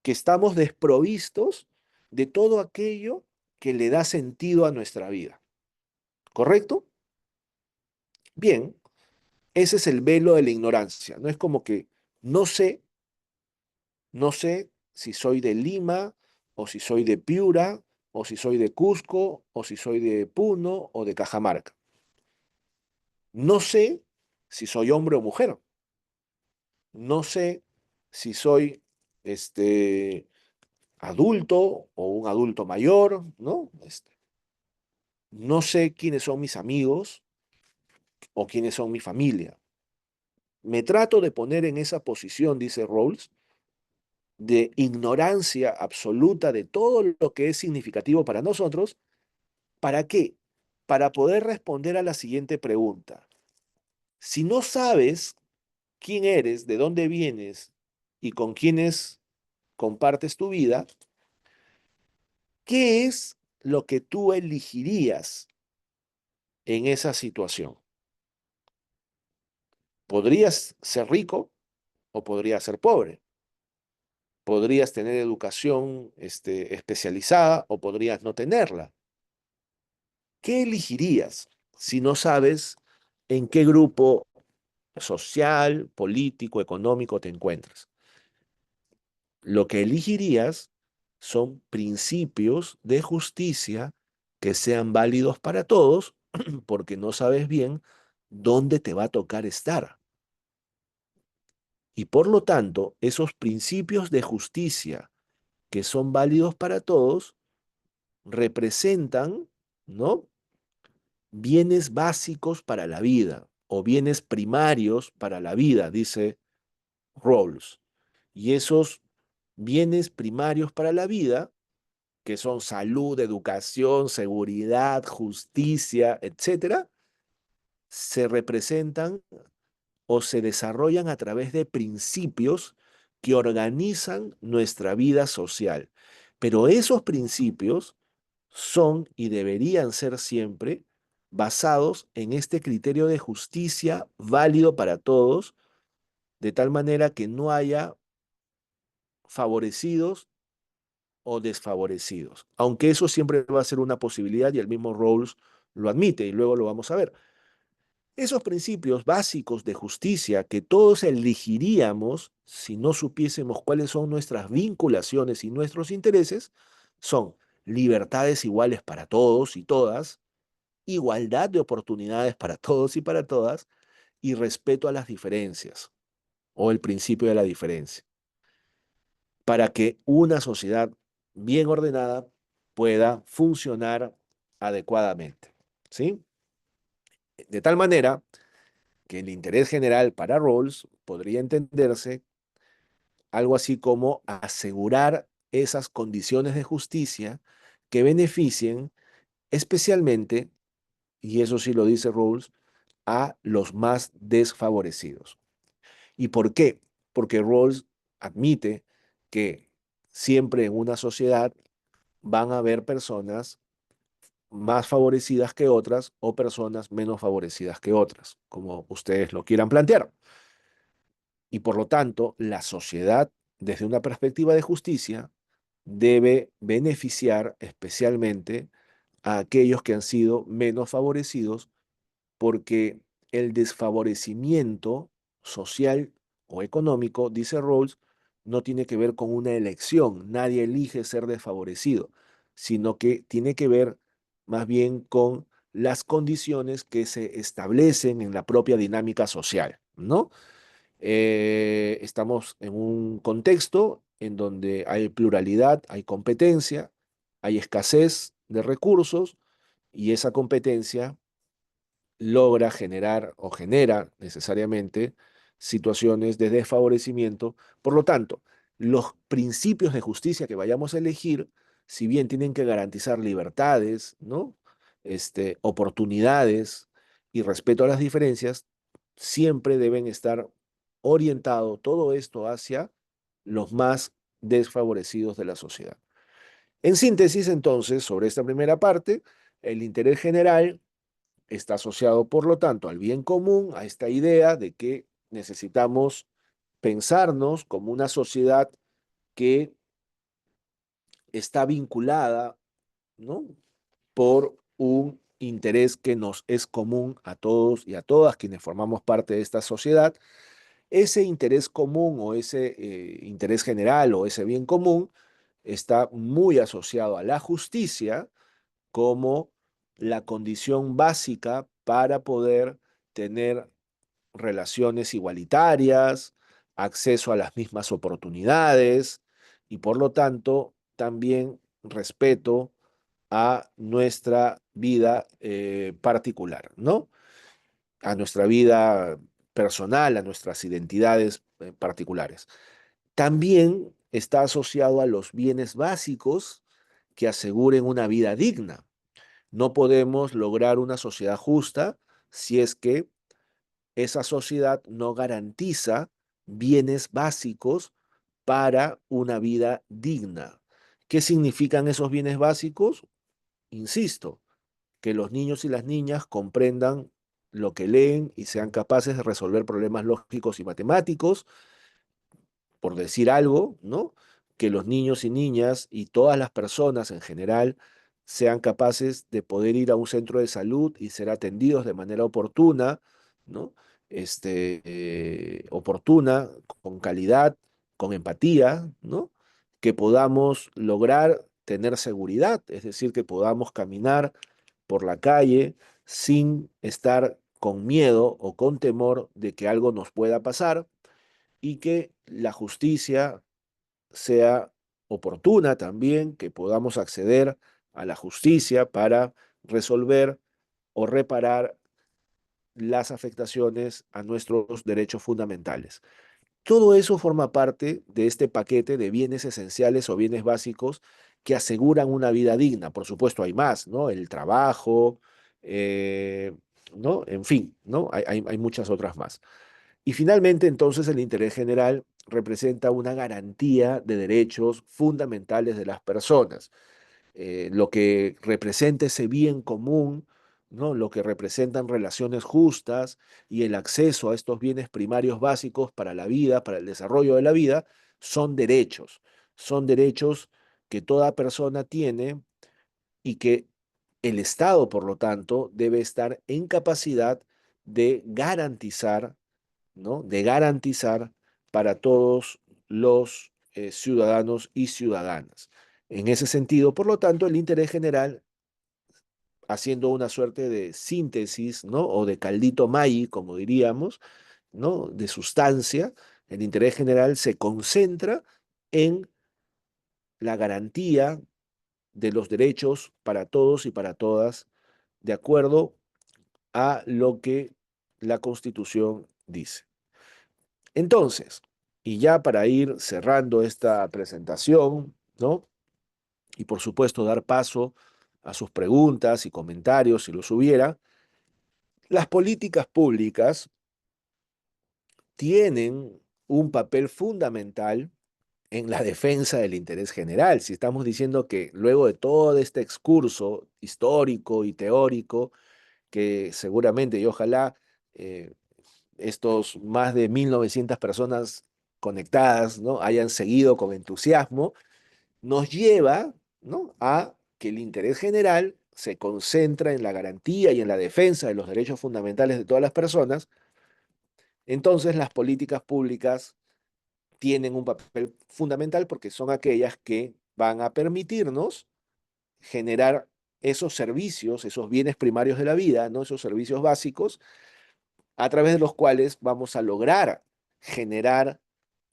que estamos desprovistos de todo aquello que le da sentido a nuestra vida. ¿Correcto? Bien, ese es el velo de la ignorancia. No es como que no sé, no sé si soy de Lima o si soy de Piura o si soy de Cusco o si soy de Puno o de Cajamarca. No sé si soy hombre o mujer. No sé si soy adulto o un adulto mayor, ¿no? No sé quiénes son mis amigos o quiénes son mi familia. Me trato de poner en esa posición, dice Rawls, de ignorancia absoluta de todo lo que es significativo para nosotros. ¿Para qué? Para poder responder a la siguiente pregunta. Si no sabes quién eres, de dónde vienes y con quiénes compartes tu vida, ¿qué es lo que tú elegirías en esa situación? Podrías ser rico o podrías ser pobre. Podrías tener educación especializada o podrías no tenerla. ¿Qué elegirías si no sabes en qué grupo social, político, económico te encuentras? Lo que elegirías son principios de justicia que sean válidos para todos, porque no sabes bien dónde te va a tocar estar. Y por lo tanto, esos principios de justicia que son válidos para todos representan, ¿no?, bienes básicos para la vida o bienes primarios para la vida, dice Rawls. Y esos bienes primarios para la vida, que son salud, educación, seguridad, justicia, etcétera, se representan o se desarrollan a través de principios que organizan nuestra vida social. Pero esos principios son y deberían ser siempre basados en este criterio de justicia válido para todos, de tal manera que no haya favorecidos o desfavorecidos, aunque eso siempre va a ser una posibilidad y el mismo Rawls lo admite y luego lo vamos a ver. Esos principios básicos de justicia que todos elegiríamos si no supiésemos cuáles son nuestras vinculaciones y nuestros intereses son libertades iguales para todos y todas, igualdad de oportunidades para todos y para todas, y respeto a las diferencias, o el principio de la diferencia, para que una sociedad bien ordenada pueda funcionar adecuadamente. ¿Sí? De tal manera que el interés general para Rawls podría entenderse algo así como asegurar esas condiciones de justicia que beneficien especialmente, y eso sí lo dice Rawls, a los más desfavorecidos. ¿Y por qué? Porque Rawls admite que siempre en una sociedad van a haber personas más favorecidas que otras o personas menos favorecidas que otras, como ustedes lo quieran plantear. Y por lo tanto, la sociedad, desde una perspectiva de justicia, debe beneficiar especialmente a aquellos que han sido menos favorecidos, porque el desfavorecimiento social o económico, dice Rawls, no tiene que ver con una elección. Nadie elige ser desfavorecido, sino que tiene que ver más bien con las condiciones que se establecen en la propia dinámica social, ¿no? Estamos en un contexto en donde hay pluralidad, hay competencia, hay escasez de recursos y esa competencia logra generar o genera necesariamente situaciones de desfavorecimiento. Por lo tanto, los principios de justicia que vayamos a elegir, si bien tienen que garantizar libertades, ¿no?, oportunidades y respeto a las diferencias, siempre deben estar orientado todo esto hacia los más desfavorecidos de la sociedad. En síntesis, entonces, sobre esta primera parte, el interés general está asociado, por lo tanto, al bien común, a esta idea de que necesitamos pensarnos como una sociedad que está vinculada, ¿no?, por un interés que nos es común a todos y a todas quienes formamos parte de esta sociedad. Ese interés común o ese interés general o ese bien común está muy asociado a la justicia como la condición básica para poder tener relaciones igualitarias, acceso a las mismas oportunidades y por lo tanto también respeto a nuestra vida particular, ¿no? A nuestra vida personal, a nuestras identidades particulares. También está asociado a los bienes básicos que aseguren una vida digna. No podemos lograr una sociedad justa si es que esa sociedad no garantiza bienes básicos para una vida digna. ¿Qué significan esos bienes básicos? Insisto, que los niños y las niñas comprendan lo que leen y sean capaces de resolver problemas lógicos y matemáticos, por decir algo, ¿no? Que los niños y niñas y todas las personas en general sean capaces de poder ir a un centro de salud y ser atendidos de manera oportuna, ¿no? Oportuna, con calidad, con empatía, ¿no? Que podamos lograr tener seguridad, es decir, que podamos caminar por la calle sin estar con miedo o con temor de que algo nos pueda pasar y que la justicia sea oportuna también, que podamos acceder a la justicia para resolver o reparar las afectaciones a nuestros derechos fundamentales. Todo eso forma parte de este paquete de bienes esenciales o bienes básicos que aseguran una vida digna. Por supuesto, hay más, ¿no? El trabajo, eh, ¿no? En fin, ¿no? Hay muchas otras más. Y finalmente, entonces, el interés general representa una garantía de derechos fundamentales de las personas. Lo que representa ese bien común, ¿no? Lo que representan relaciones justas y el acceso a estos bienes primarios básicos para la vida, para el desarrollo de la vida, son derechos. Son derechos que toda persona tiene y que el Estado, por lo tanto, debe estar en capacidad de garantizar, ¿no? De garantizar para todos los ciudadanos y ciudadanas. En ese sentido, por lo tanto, el interés general, haciendo una suerte de síntesis, ¿no? O de caldito Maggi, como diríamos, ¿no? De sustancia, el interés general se concentra en la garantía de los derechos para todos y para todas, de acuerdo a lo que la Constitución dice. Entonces, y ya para ir cerrando esta presentación, ¿no? Y por supuesto dar paso a sus preguntas y comentarios si los hubiera, las políticas públicas tienen un papel fundamental en la defensa del interés general. Si estamos diciendo que luego de todo este excurso histórico y teórico, que seguramente y ojalá eh, estos más de 1.900 personas conectadas, ¿no? hayan seguido con entusiasmo, nos lleva, ¿no? a que el interés general se concentra en la garantía y en la defensa de los derechos fundamentales de todas las personas. Entonces las políticas públicas tienen un papel fundamental porque son aquellas que van a permitirnos generar esos servicios, esos bienes primarios de la vida, ¿no? Esos servicios básicos, a través de los cuales vamos a lograr generar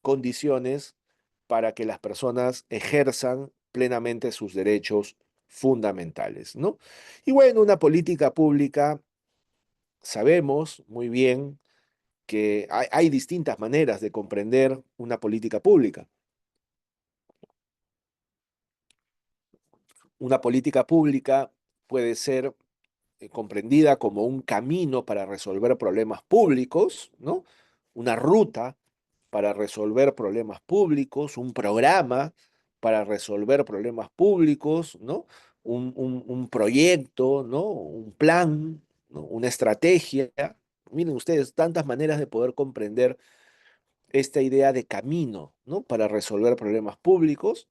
condiciones para que las personas ejerzan plenamente sus derechos fundamentales, ¿no? Y bueno, una política pública, sabemos muy bien que hay distintas maneras de comprender una política pública. Una política pública puede ser comprendida como un camino para resolver problemas públicos, ¿no? Una ruta para resolver problemas públicos, un programa para resolver problemas públicos, ¿no? Un proyecto, ¿no? Un plan, ¿no? Una estrategia. Miren ustedes, tantas maneras de poder comprender esta idea de camino, ¿no? Para resolver problemas públicos.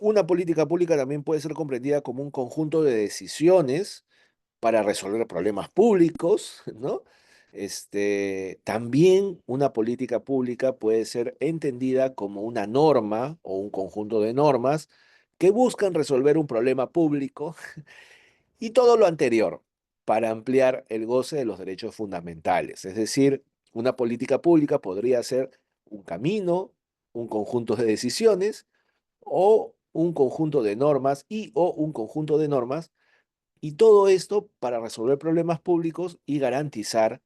Una política pública también puede ser comprendida como un conjunto de decisiones para resolver problemas públicos, ¿no? También una política pública puede ser entendida como una norma o un conjunto de normas que buscan resolver un problema público y todo lo anterior para ampliar el goce de los derechos fundamentales. Es decir, una política pública podría ser un camino, un conjunto de decisiones o un conjunto de normas y o un conjunto de normas y todo esto para resolver problemas públicos y garantizar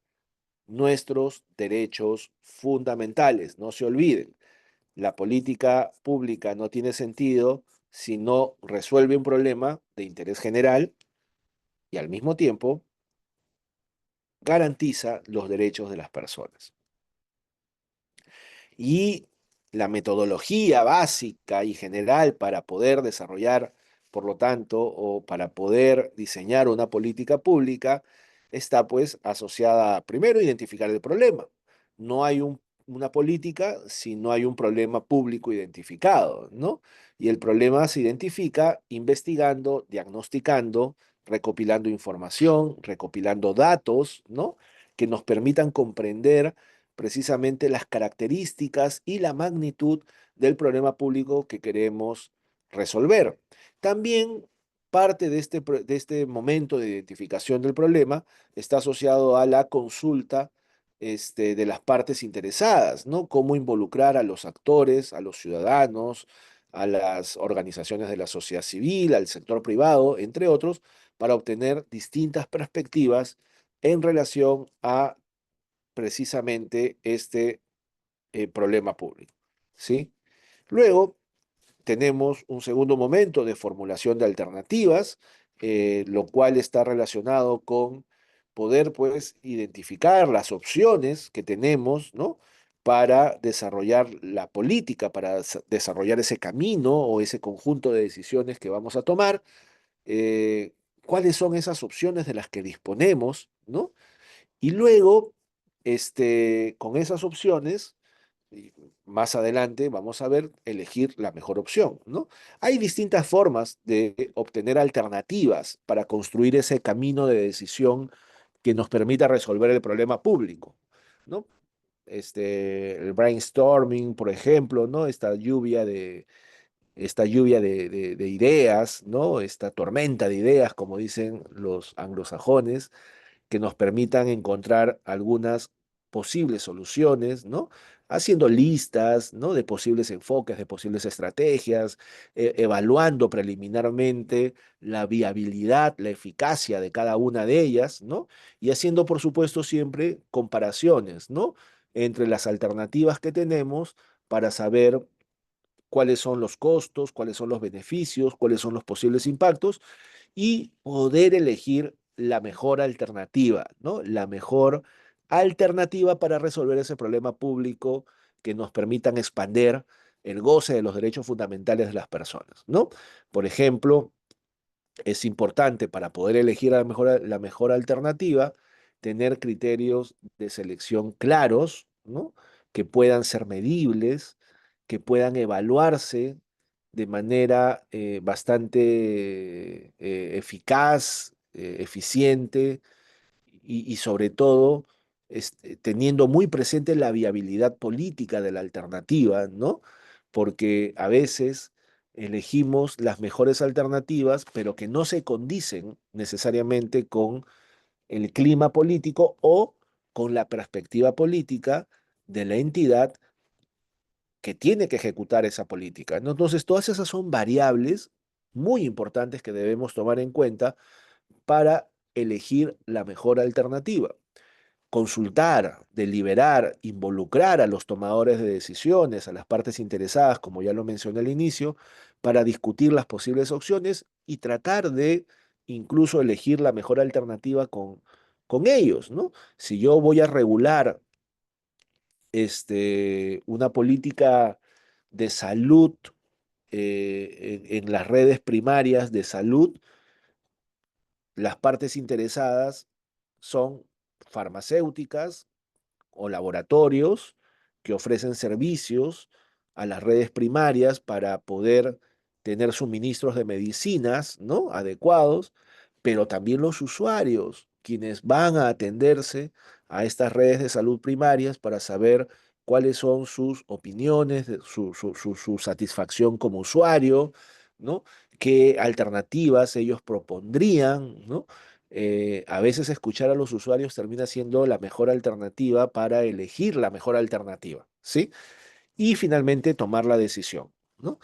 nuestros derechos fundamentales. No se olviden, la política pública no tiene sentido si no resuelve un problema de interés general y al mismo tiempo garantiza los derechos de las personas. Y la metodología básica y general para poder desarrollar por lo tanto, o para poder diseñar una política pública, está pues asociada a, primero, identificar el problema. No hay una política si no hay un problema público identificado, ¿no? Y el problema se identifica investigando, diagnosticando, recopilando información, recopilando datos, ¿no? Que nos permitan comprender precisamente las características y la magnitud del problema público que queremos resolver. También parte de este momento de identificación del problema está asociado a la consulta de las partes interesadas, ¿no? Cómo involucrar a los actores, a los ciudadanos, a las organizaciones de la sociedad civil, al sector privado, entre otros, para obtener distintas perspectivas en relación a precisamente problema público, ¿sí? Luego tenemos un segundo momento de formulación de alternativas, lo cual está relacionado con poder, pues, identificar las opciones que tenemos, ¿no? Para desarrollar la política, para desarrollar ese camino o ese conjunto de decisiones que vamos a tomar, eh, cuáles son esas opciones de las que disponemos, ¿no? Y luego, con esas opciones, y más adelante vamos a ver elegir la mejor opción, ¿no? Hay distintas formas de obtener alternativas para construir ese camino de decisión que nos permita resolver el problema público, ¿no? El brainstorming, por ejemplo, ¿no? Esta lluvia de ideas, ¿no? Esta tormenta de ideas, como dicen los anglosajones, que nos permitan encontrar algunas posibles soluciones, ¿no? Haciendo listas, ¿no? De posibles enfoques, de posibles estrategias, evaluando preliminarmente la viabilidad, la eficacia de cada una de ellas, ¿no? Y haciendo, por supuesto, siempre comparaciones, ¿no? Entre las alternativas que tenemos para saber cuáles son los costos, cuáles son los beneficios, cuáles son los posibles impactos y poder elegir la mejor alternativa, ¿no? La mejor alternativa para resolver ese problema público que nos permitan expander el goce de los derechos fundamentales de las personas, ¿no? Por ejemplo, es importante para poder elegir la mejor alternativa tener criterios de selección claros, ¿no? Que puedan ser medibles, que puedan evaluarse de manera bastante eficaz, eficiente y sobre todo teniendo muy presente la viabilidad política de la alternativa, ¿no? Porque a veces elegimos las mejores alternativas, pero que no se condicen necesariamente con el clima político o con la perspectiva política de la entidad que tiene que ejecutar esa política, ¿no? Entonces, todas esas son variables muy importantes que debemos tomar en cuenta para elegir la mejor alternativa. Consultar, deliberar, involucrar a los tomadores de decisiones, a las partes interesadas, como ya lo mencioné al inicio, para discutir las posibles opciones y tratar de incluso elegir la mejor alternativa con ellos, ¿no? Si yo voy a regular una política de salud en las redes primarias de salud, las partes interesadas son farmacéuticas o laboratorios que ofrecen servicios a las redes primarias para poder tener suministros de medicinas, ¿no? Adecuados, pero también los usuarios, quienes van a atenderse a estas redes de salud primarias para saber cuáles son sus opiniones, su satisfacción como usuario, ¿no? Qué alternativas ellos propondrían, ¿no? A veces escuchar a los usuarios termina siendo la mejor alternativa para elegir la mejor alternativa, ¿sí? Y finalmente tomar la decisión, ¿no?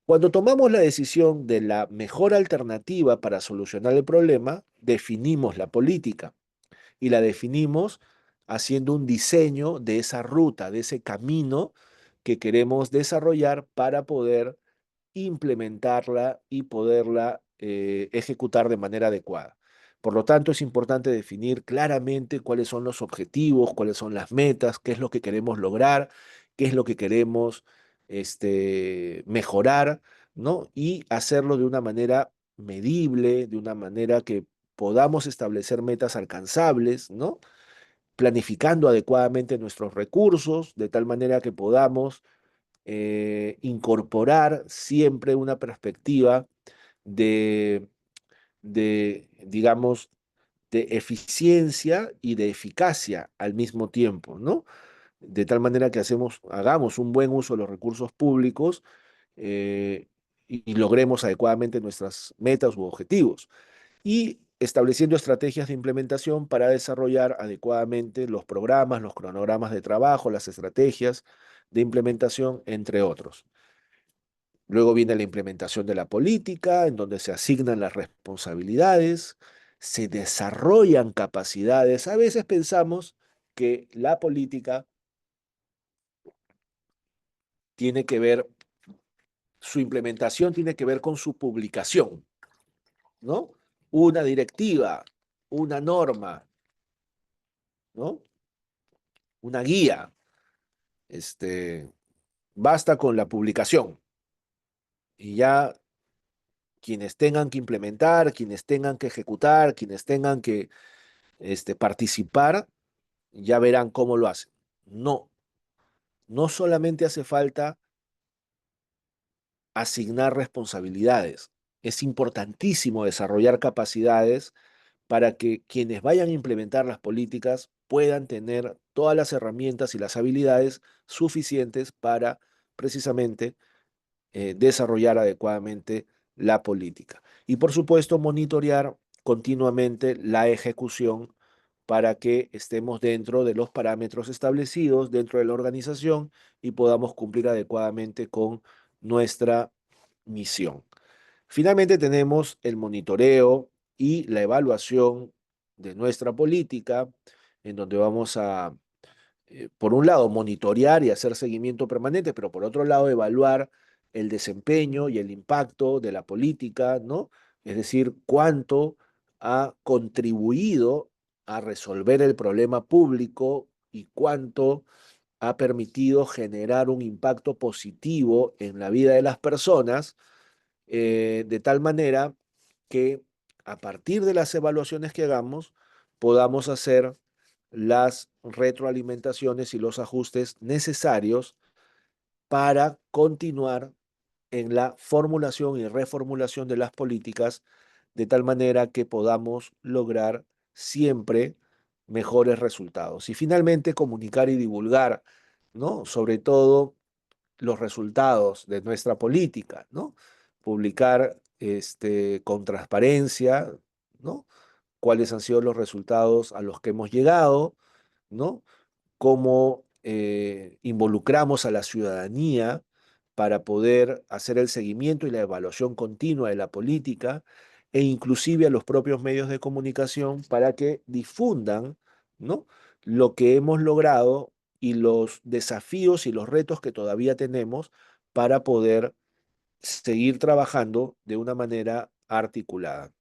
Cuando tomamos la decisión de la mejor alternativa para solucionar el problema, definimos la política y la definimos haciendo un diseño de esa ruta, de ese camino que queremos desarrollar para poder implementarla y poderla ejecutar de manera adecuada. Por lo tanto, es importante definir claramente cuáles son los objetivos, cuáles son las metas, qué es lo que queremos lograr, qué es lo que queremos mejorar ¿no? Y hacerlo de una manera medible, de una manera que podamos establecer metas alcanzables, ¿no? Planificando adecuadamente nuestros recursos, de tal manera que podamos incorporar siempre una perspectiva de, digamos, de eficiencia y de eficacia al mismo tiempo, ¿no? De tal manera que hagamos un buen uso de los recursos públicos eh, y logremos adecuadamente nuestras metas u objetivos. Y estableciendo estrategias de implementación para desarrollar adecuadamente los programas, los cronogramas de trabajo, las estrategias de implementación, entre otros. Luego viene la implementación de la política, en donde se asignan las responsabilidades, se desarrollan capacidades. A veces pensamos que la política tiene que ver, su implementación tiene que ver con su publicación, ¿no? Una directiva, una norma, ¿no? Una guía. Basta con la publicación y ya quienes tengan que implementar, quienes tengan que ejecutar, quienes tengan que participar, ya verán cómo lo hacen. No, no solamente hace falta asignar responsabilidades, es importantísimo desarrollar capacidades para que quienes vayan a implementar las políticas puedan tener todas las herramientas y las habilidades suficientes para precisamente desarrollar adecuadamente la política. Y por supuesto, monitorear continuamente la ejecución para que estemos dentro de los parámetros establecidos dentro de la organización y podamos cumplir adecuadamente con nuestra misión. Finalmente tenemos el monitoreo y la evaluación de nuestra política, en donde vamos a por un lado, monitorear y hacer seguimiento permanente, pero por otro lado, evaluar el desempeño y el impacto de la política, ¿no? Es decir, cuánto ha contribuido a resolver el problema público y cuánto ha permitido generar un impacto positivo en la vida de las personas, de tal manera que a partir de las evaluaciones que hagamos, podamos hacer las retroalimentaciones y los ajustes necesarios para continuar en la formulación y reformulación de las políticas de tal manera que podamos lograr siempre mejores resultados. Y finalmente, comunicar y divulgar, ¿no? Sobre todo los resultados de nuestra política, ¿no? Publicar con transparencia, ¿no? Cuáles han sido los resultados a los que hemos llegado, ¿no? Cómo involucramos a la ciudadanía para poder hacer el seguimiento y la evaluación continua de la política e inclusive a los propios medios de comunicación para que difundan, ¿no? Lo que hemos logrado y los desafíos y los retos que todavía tenemos para poder seguir trabajando de una manera articulada.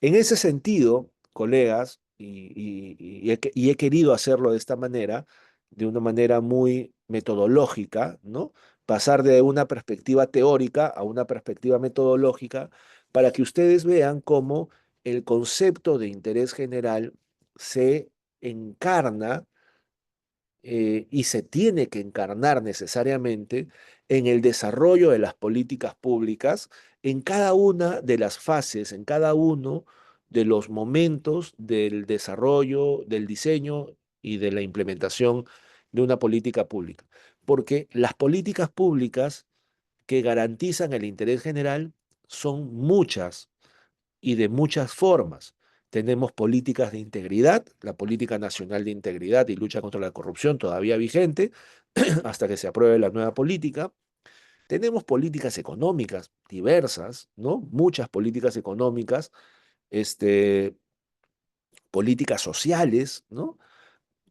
En ese sentido, colegas, y he querido hacerlo de esta manera, de una manera muy metodológica, ¿no? Pasar de una perspectiva teórica a una perspectiva metodológica para que ustedes vean cómo el concepto de interés general se encarna y se tiene que encarnar necesariamente en el desarrollo de las políticas públicas, en cada una de las fases, en cada uno de los momentos del desarrollo, del diseño y de la implementación de una política pública. Porque las políticas públicas que garantizan el interés general son muchas y de muchas formas. Tenemos políticas de integridad, la Política Nacional de Integridad y Lucha contra la Corrupción todavía vigente hasta que se apruebe la nueva política. Tenemos políticas económicas diversas, ¿no? Muchas políticas económicas, este, políticas sociales, ¿no?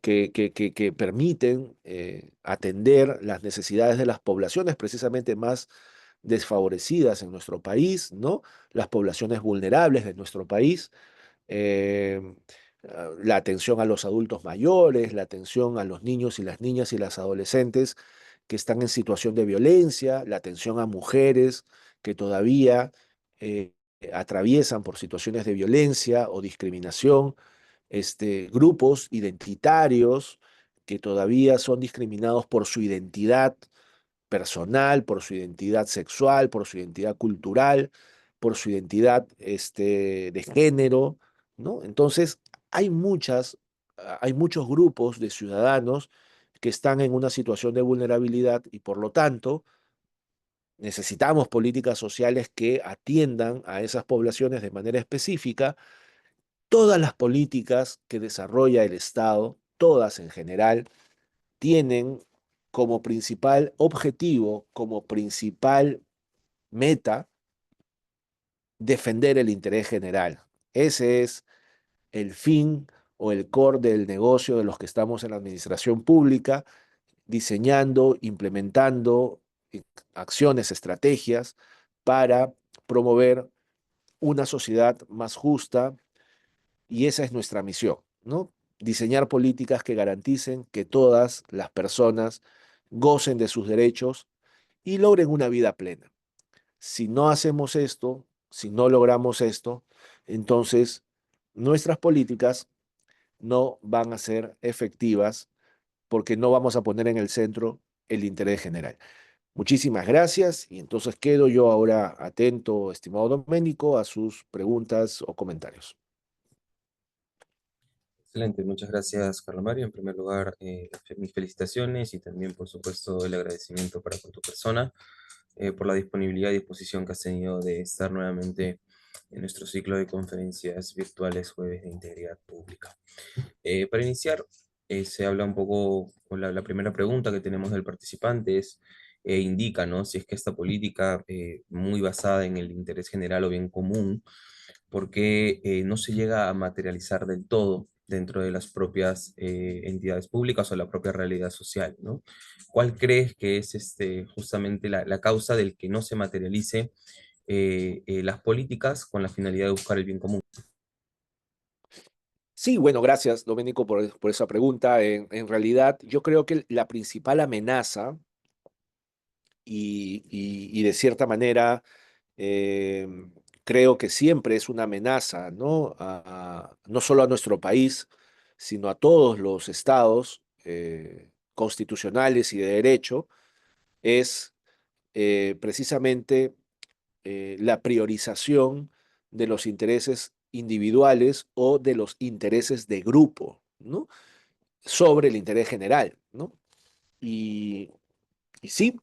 Que permiten atender las necesidades de las poblaciones precisamente más desfavorecidas en nuestro país, ¿no? Las poblaciones vulnerables de nuestro país, eh, la atención a los adultos mayores, la atención a los niños y las niñas y las adolescentes que están en situación de violencia, la atención a mujeres que todavía atraviesan por situaciones de violencia o discriminación, grupos identitarios que todavía son discriminados por su identidad personal, por su identidad sexual, por su identidad cultural, por su identidad de género, ¿no? Entonces, hay hay muchos grupos de ciudadanos que están en una situación de vulnerabilidad y por lo tanto necesitamos políticas sociales que atiendan a esas poblaciones de manera específica. Todas las políticas que desarrolla el Estado, todas en general, tienen como principal objetivo, como principal meta, defender el interés general. Ese es el fin o el core del negocio de los que estamos en la administración pública, diseñando, implementando acciones, estrategias para promover una sociedad más justa, y esa es nuestra misión, ¿no? Diseñar políticas que garanticen que todas las personas gocen de sus derechos y logren una vida plena. Si no hacemos esto, si no logramos esto, entonces nuestras políticas no van a ser efectivas porque no vamos a poner en el centro el interés general. Muchísimas gracias y entonces quedo yo ahora atento, estimado Doménico, a sus preguntas o comentarios. Excelente, muchas gracias, Carlos Mario. En primer lugar, mis felicitaciones y también, por supuesto, el agradecimiento para con tu persona por la disponibilidad y disposición que has tenido de estar nuevamente en nuestro ciclo de conferencias virtuales Jueves de Integridad Pública. Para iniciar, se habla un poco con la primera pregunta que tenemos del participante es, indica, ¿no? Si es que esta política muy basada en el interés general o bien común, ¿por qué no se llega a materializar del todo dentro de las propias entidades públicas o la propia realidad social, ¿no? ¿Cuál crees que es justamente la causa del que no se materialice las políticas con la finalidad de buscar el bien común? Sí, bueno, gracias, Doménico, por esa pregunta. En realidad, yo creo que la principal amenaza y de cierta manera eh, creo que siempre es una amenaza, ¿no? No solo a nuestro país, sino a todos los estados constitucionales y de derecho, es precisamente la priorización de los intereses individuales o de los intereses de grupo, ¿no? Sobre el interés general, ¿no? Y y sí,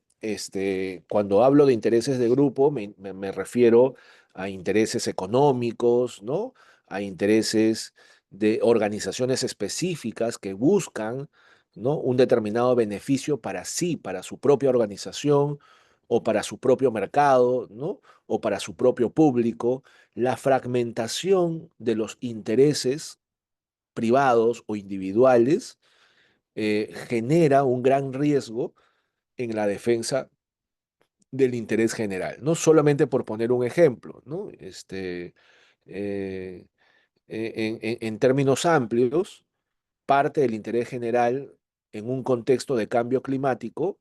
cuando hablo de intereses de grupo, me refiero a intereses económicos, ¿no? A intereses de organizaciones específicas que buscan, ¿no? Un determinado beneficio para sí, para su propia organización o para su propio mercado, ¿no? O para su propio público. La fragmentación de los intereses privados o individuales genera un gran riesgo en la defensa del interés general, no solamente por poner un ejemplo, ¿no? Eh, en términos amplios, parte del interés general en un contexto de cambio climático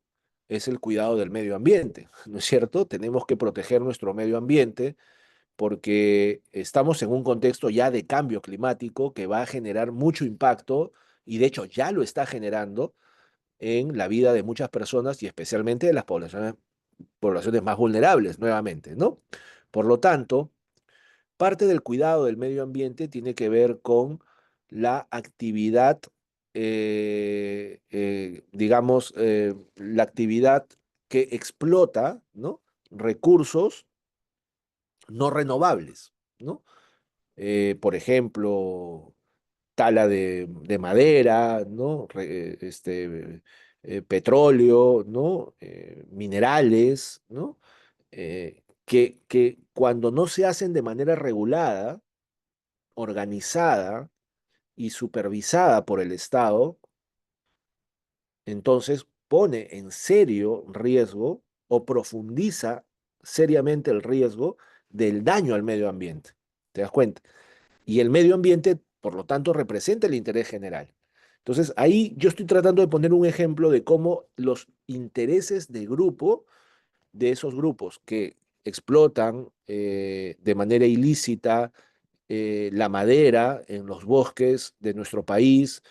es el cuidado del medio ambiente, ¿no es cierto? Tenemos que proteger nuestro medio ambiente porque estamos en un contexto ya de cambio climático que va a generar mucho impacto y de hecho ya lo está generando en la vida de muchas personas y especialmente de las poblaciones más vulnerables, nuevamente, ¿no? Por lo tanto, parte del cuidado del medio ambiente tiene que ver con la actividad, digamos, la actividad que explota, ¿no? Recursos no renovables, ¿no? Por ejemplo, tala de madera, ¿no? Petróleo, ¿no? Minerales, ¿no? Que cuando no se hacen de manera regulada, organizada y supervisada por el Estado, entonces pone en serio riesgo o profundiza seriamente el riesgo del daño al medio ambiente. ¿Te das cuenta? Y el medio ambiente, por lo tanto, representa el interés general. Entonces, ahí yo estoy tratando de poner un ejemplo de cómo los intereses de grupo, de esos grupos que explotan de manera ilícita la madera en los bosques de nuestro país,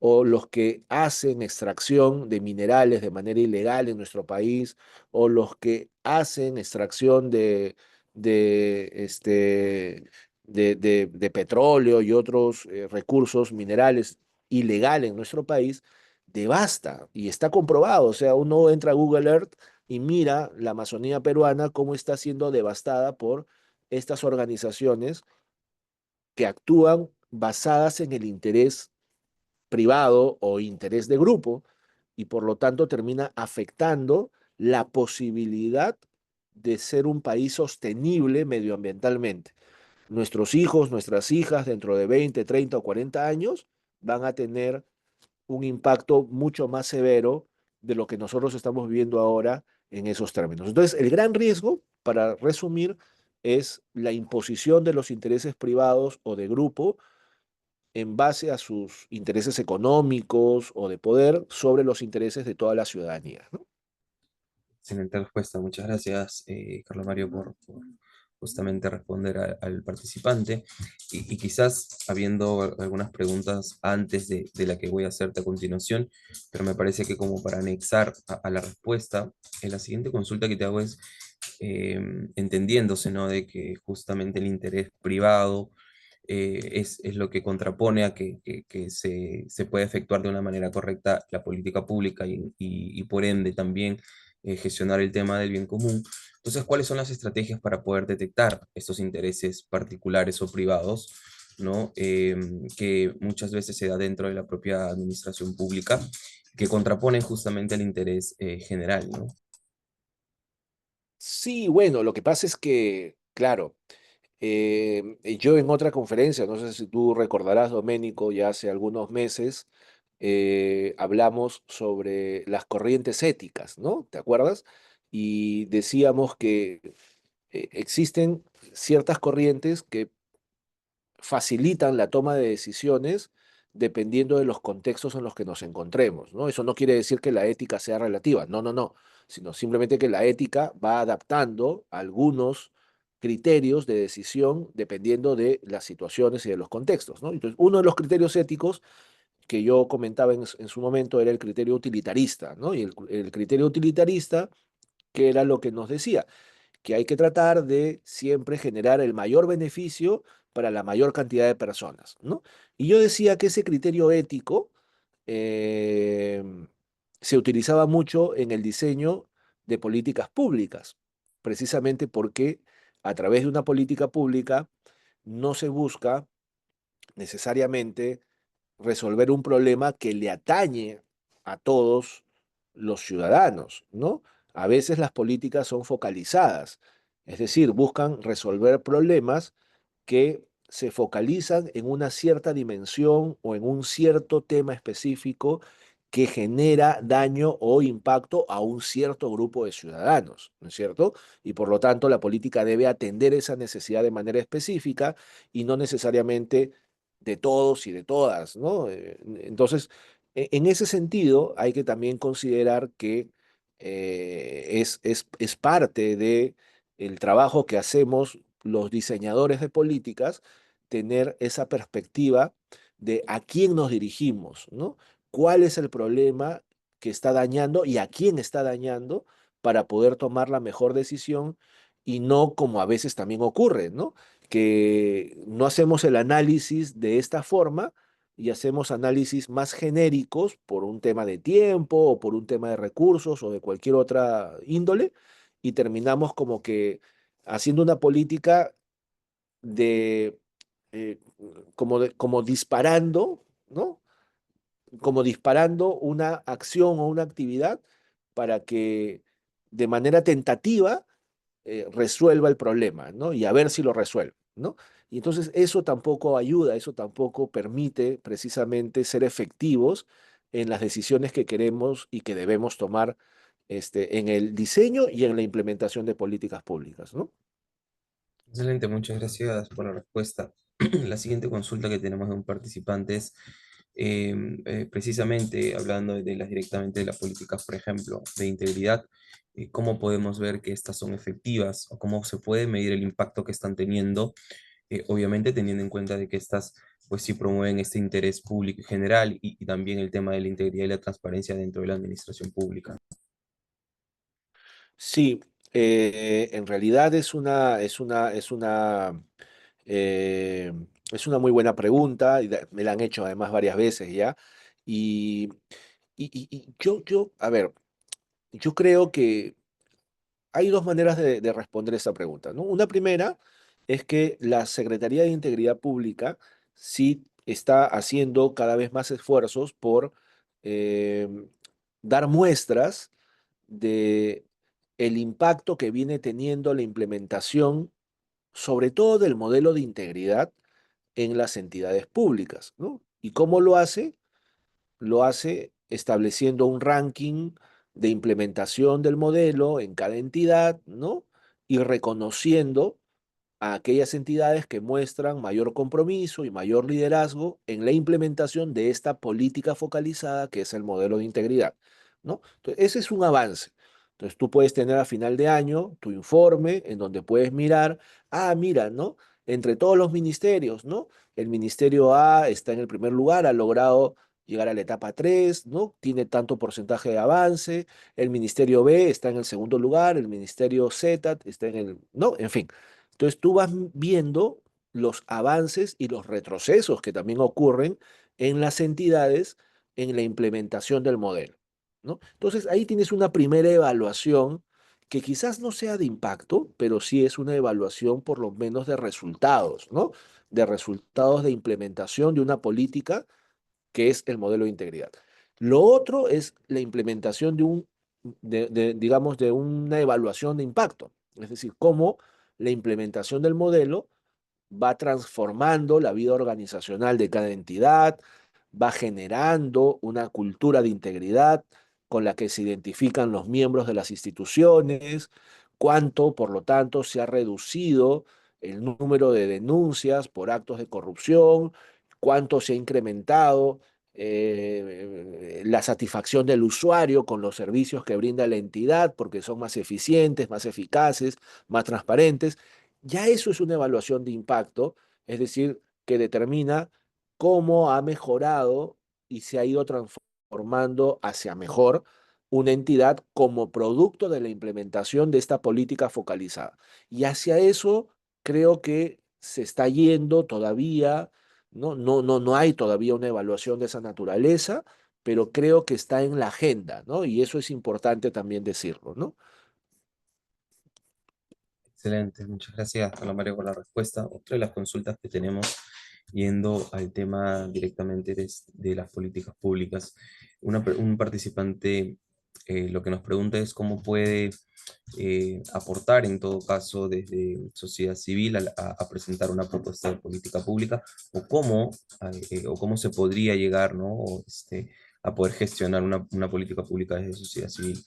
o los que hacen extracción de minerales de manera ilegal en nuestro país, o los que hacen extracción de, este, de petróleo y otros recursos minerales ilegal en nuestro país, devasta y está comprobado. O sea, uno entra a Google Earth y mira la Amazonía peruana cómo está siendo devastada por estas organizaciones que actúan basadas en el interés privado o interés de grupo, y por lo tanto termina afectando la posibilidad de ser un país sostenible medioambientalmente. Nuestros hijos, nuestras hijas, dentro de 20, 30 o 40 años, van a tener un impacto mucho más severo de lo que nosotros estamos viviendo ahora en esos términos. Entonces, el gran riesgo, para resumir, es la imposición de los intereses privados o de grupo en base a sus intereses económicos o de poder sobre los intereses de toda la ciudadanía, ¿no? Excelente respuesta. Muchas gracias, Carlos Mario, por justamente responder al participante. Y quizás habiendo algunas preguntas antes de la que voy a hacerte a continuación, pero me parece que como para anexar a la respuesta, la siguiente consulta que te hago es, entendiéndose, ¿no? De que justamente el interés privado es lo que contrapone a que se pueda efectuar de una manera correcta la política pública y por ende también gestionar el tema del bien común. Entonces, ¿cuáles son las estrategias para poder detectar estos intereses particulares o privados, ¿no? Que muchas veces se da dentro de la propia administración pública, que contraponen justamente al interés general, ¿no? Sí, bueno, lo que pasa es que, claro, yo en otra conferencia, no sé si tú recordarás, Doménico, ya hace algunos meses, hablamos sobre las corrientes éticas, ¿no? ¿Te acuerdas? Y decíamos que existen ciertas corrientes que facilitan la toma de decisiones dependiendo de los contextos en los que nos encontremos, ¿no? Eso no quiere decir que la ética sea relativa, no, no, no, sino simplemente que la ética va adaptando algunos criterios de decisión dependiendo de las situaciones y de los contextos, ¿no? Entonces, uno de los criterios éticos que yo comentaba en su momento era el criterio utilitarista, ¿no? Y el criterio utilitarista, que era lo que nos decía, que hay que tratar de siempre generar el mayor beneficio para la mayor cantidad de personas, ¿no? Y yo decía que ese criterio ético eh, se utilizaba mucho en el diseño de políticas públicas, precisamente porque a través de una política pública no se busca necesariamente resolver un problema que le atañe a todos los ciudadanos, ¿no? A veces las políticas son focalizadas, es decir, buscan resolver problemas que se focalizan en una cierta dimensión o en un cierto tema específico que genera daño o impacto a un cierto grupo de ciudadanos, ¿no es cierto? Y por lo tanto la política debe atender esa necesidad de manera específica y no necesariamente de todos y de todas, ¿no? Entonces, en ese sentido, hay que también considerar que es parte de el trabajo que hacemos los diseñadores de políticas, tener esa perspectiva de a quién nos dirigimos, ¿no? ¿Cuál es el problema que está dañando y a quién está dañando para poder tomar la mejor decisión y no como a veces también ocurre, ¿no? Que no hacemos el análisis de esta forma y hacemos análisis más genéricos por un tema de tiempo o por un tema de recursos o de cualquier otra índole, y terminamos como que haciendo una política de, eh, como disparando, ¿no? Como disparando una acción o una actividad para que de manera tentativa resuelva el problema, ¿no? Y a ver si lo resuelve, ¿no? Y entonces eso tampoco ayuda, eso tampoco permite precisamente ser efectivos en las decisiones que queremos y que debemos tomar en el diseño y en la implementación de políticas públicas, ¿no? Excelente, muchas gracias por la respuesta. La siguiente consulta que tenemos de un participante es, Precisamente hablando directamente de las políticas, por ejemplo, de integridad, ¿cómo podemos ver que estas son efectivas o cómo se puede medir el impacto que están teniendo? Obviamente teniendo en cuenta de que estas pues sí promueven este interés público y general y también el tema de la integridad y la transparencia dentro de la administración pública. Sí, en realidad eh, es una muy buena pregunta, y me la han hecho además varias veces ya. Y, a ver, yo creo que hay dos maneras de responder esa pregunta, ¿no? Una primera es que la Secretaría de Integridad Pública sí está haciendo cada vez más esfuerzos por eh, dar muestras de el impacto que viene teniendo la implementación, sobre todo del modelo de integridad en las entidades públicas, ¿no? ¿Y cómo lo hace? Lo hace estableciendo un ranking de implementación del modelo en cada entidad, ¿no? Y reconociendo a aquellas entidades que muestran mayor compromiso y mayor liderazgo en la implementación de esta política focalizada que es el modelo de integridad, ¿no? Entonces, ese es un avance. Entonces, tú puedes tener a final de año tu informe en donde puedes mirar, mira, ¿no? Entre todos los ministerios, ¿no? El ministerio A está en el primer lugar, ha logrado llegar a la etapa 3, ¿no? Tiene tanto porcentaje de avance, el ministerio B está en el segundo lugar, el ministerio Z está en el, ¿no? En fin. Entonces tú vas viendo los avances y los retrocesos que también ocurren en las entidades en la implementación del modelo, ¿no? Entonces ahí tienes una primera evaluación que quizás no sea de impacto, pero sí es una evaluación por lo menos de resultados, ¿no? De resultados de implementación de una política que es el modelo de integridad. Lo otro es la implementación digamos, de una evaluación de impacto, es decir, cómo la implementación del modelo va transformando la vida organizacional de cada entidad, va generando una cultura de integridad con la que se identifican los miembros de las instituciones, cuánto, por lo tanto, se ha reducido el número de denuncias por actos de corrupción, cuánto se ha incrementado la satisfacción del usuario con los servicios que brinda la entidad porque son más eficientes, más eficaces, más transparentes. Ya eso es una evaluación de impacto, es decir, que determina cómo ha mejorado y se ha ido transformando hacia mejor una entidad como producto de la implementación de esta política focalizada. Y hacia eso creo que se está yendo todavía, ¿no? No hay todavía una evaluación de esa naturaleza, pero creo que está en la agenda, ¿no? Y eso es importante también decirlo, ¿no? Excelente, muchas gracias, Ana María, por la respuesta. Otra de las consultas que tenemos, yendo al tema directamente de las políticas públicas, un participante lo que nos pregunta es cómo puede aportar, en todo caso, desde sociedad civil a presentar una propuesta de política pública o cómo se podría llegar, ¿no? A poder gestionar una política pública desde sociedad civil.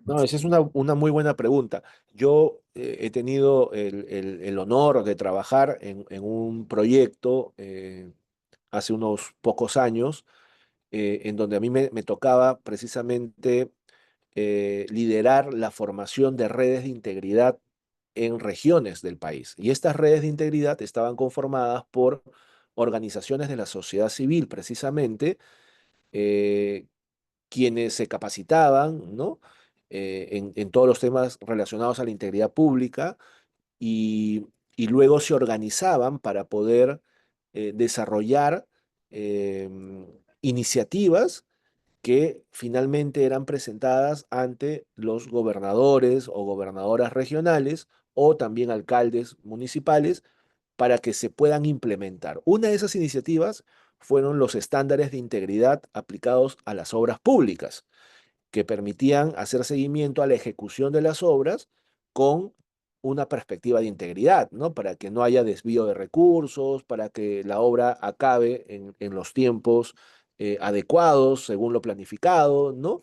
No, esa es una muy buena pregunta. Yo he tenido el honor de trabajar en un proyecto hace unos pocos años, en donde a mí me tocaba precisamente liderar la formación de redes de integridad en regiones del país. Y estas redes de integridad estaban conformadas por organizaciones de la sociedad civil, precisamente, eh, quienes se capacitaban, ¿no? En todos los temas relacionados a la integridad pública y luego se organizaban para poder desarrollar iniciativas que finalmente eran presentadas ante los gobernadores o gobernadoras regionales o también alcaldes municipales para que se puedan implementar. Una de esas iniciativas fueron los estándares de integridad aplicados a las obras públicas, que permitían hacer seguimiento a la ejecución de las obras con una perspectiva de integridad, ¿no? Para que no haya desvío de recursos, para que la obra acabe en los tiempos adecuados, según lo planificado, ¿no?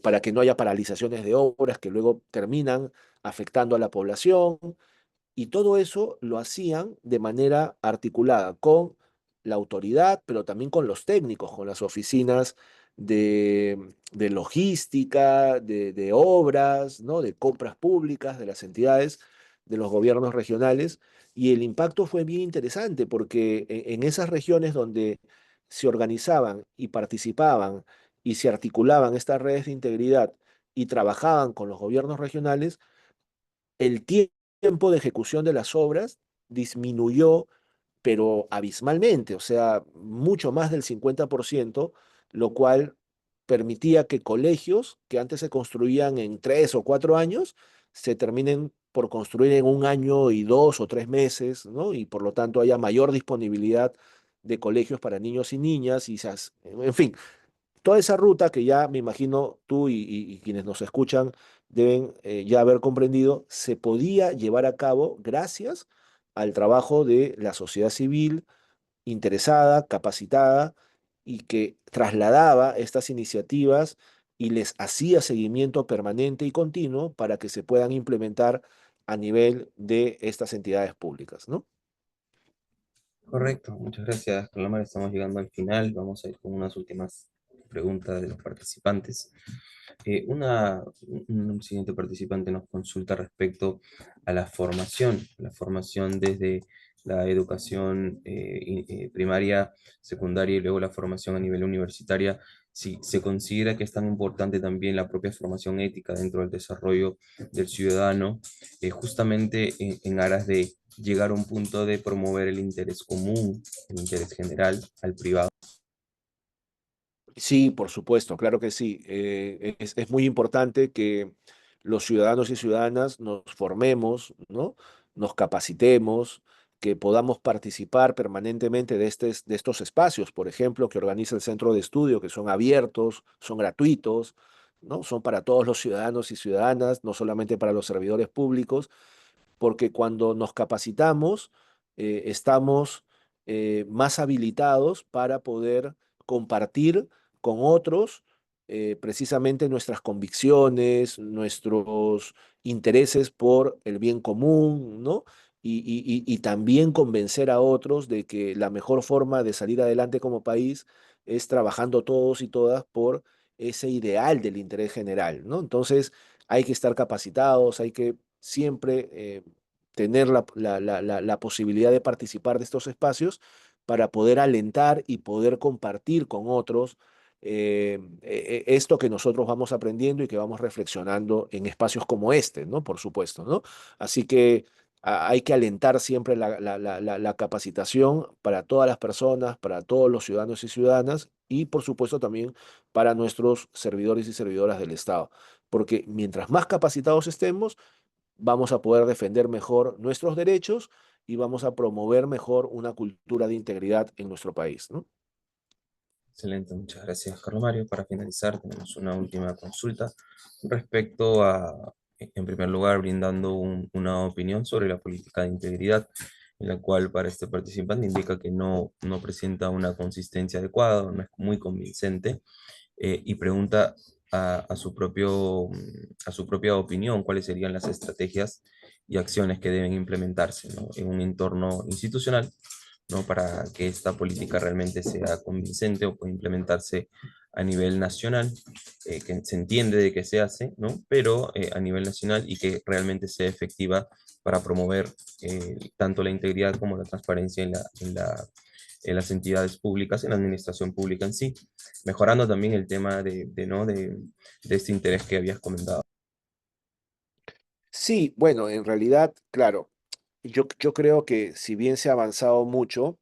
Para que no haya paralizaciones de obras que luego terminan afectando a la población. Y todo eso lo hacían de manera articulada con la autoridad, pero también con los técnicos, con las oficinas de logística, de obras, ¿no? De compras públicas, de las entidades, de los gobiernos regionales. Y el impacto fue bien interesante porque en esas regiones donde se organizaban y participaban y se articulaban estas redes de integridad y trabajaban con los gobiernos regionales, el tiempo de ejecución de las obras disminuyó, pero abismalmente, o sea, mucho más del 50%, lo cual permitía que colegios que antes se construían en 3 o 4 años se terminen por construir en 1 año y 2 o 3 meses, ¿no? Y por lo tanto haya mayor disponibilidad de colegios para niños y niñas, en fin, toda esa ruta que ya me imagino tú y quienes nos escuchan deben ya haber comprendido, se podía llevar a cabo gracias al trabajo de la sociedad civil interesada, capacitada y que trasladaba estas iniciativas y les hacía seguimiento permanente y continuo para que se puedan implementar a nivel de estas entidades públicas, ¿no? Correcto, muchas gracias, Carlos. Estamos llegando al final. Vamos a ir con unas últimas preguntas de los participantes. Un siguiente participante nos consulta respecto a la formación desde la educación primaria, secundaria y luego la formación a nivel universitaria. Si se considera que es tan importante también la propia formación ética dentro del desarrollo del ciudadano, justamente en aras de llegar a un punto de promover el interés común, el interés general al privado. Sí, por supuesto, claro que sí. Es muy importante que los ciudadanos y ciudadanas nos formemos, ¿no? Nos capacitemos, que podamos participar permanentemente de estos espacios, por ejemplo, que organiza el centro de estudio, que son abiertos, son gratuitos, ¿no? Son para todos los ciudadanos y ciudadanas, no solamente para los servidores públicos, porque cuando nos capacitamos, estamos más habilitados para poder compartir con otros precisamente nuestras convicciones, nuestros intereses por el bien común, ¿no? Y también convencer a otros de que la mejor forma de salir adelante como país es trabajando todos y todas por ese ideal del interés general, ¿no? Entonces, hay que estar capacitados, hay que siempre tener la posibilidad de participar de estos espacios para poder alentar y poder compartir con otros esto que nosotros vamos aprendiendo y que vamos reflexionando en espacios como este, ¿no? Por supuesto, ¿no? Así que hay que alentar siempre la capacitación para todas las personas, para todos los ciudadanos y ciudadanas y, por supuesto, también para nuestros servidores y servidoras del Estado. Porque mientras más capacitados estemos, vamos a poder defender mejor nuestros derechos y vamos a promover mejor una cultura de integridad en nuestro país, ¿no? Excelente, muchas gracias, Carlos Mario. Para finalizar, tenemos una última consulta respecto a, en primer lugar, brindando una opinión sobre la política de integridad, en la cual para este participante indica que no presenta una consistencia adecuada, no es muy convincente, y pregunta a su propia opinión cuáles serían las estrategias y acciones que deben implementarse, ¿no? En un entorno institucional, ¿no? Para que esta política realmente sea convincente o pueda implementarse a nivel nacional, que se entiende de qué se hace, ¿no? Pero a nivel nacional y que realmente sea efectiva para promover tanto la integridad como la transparencia en las entidades públicas, en la administración pública en sí, mejorando también el tema ¿no? de este interés que habías comentado. Sí, bueno, en realidad, claro, yo creo que si bien se ha avanzado mucho,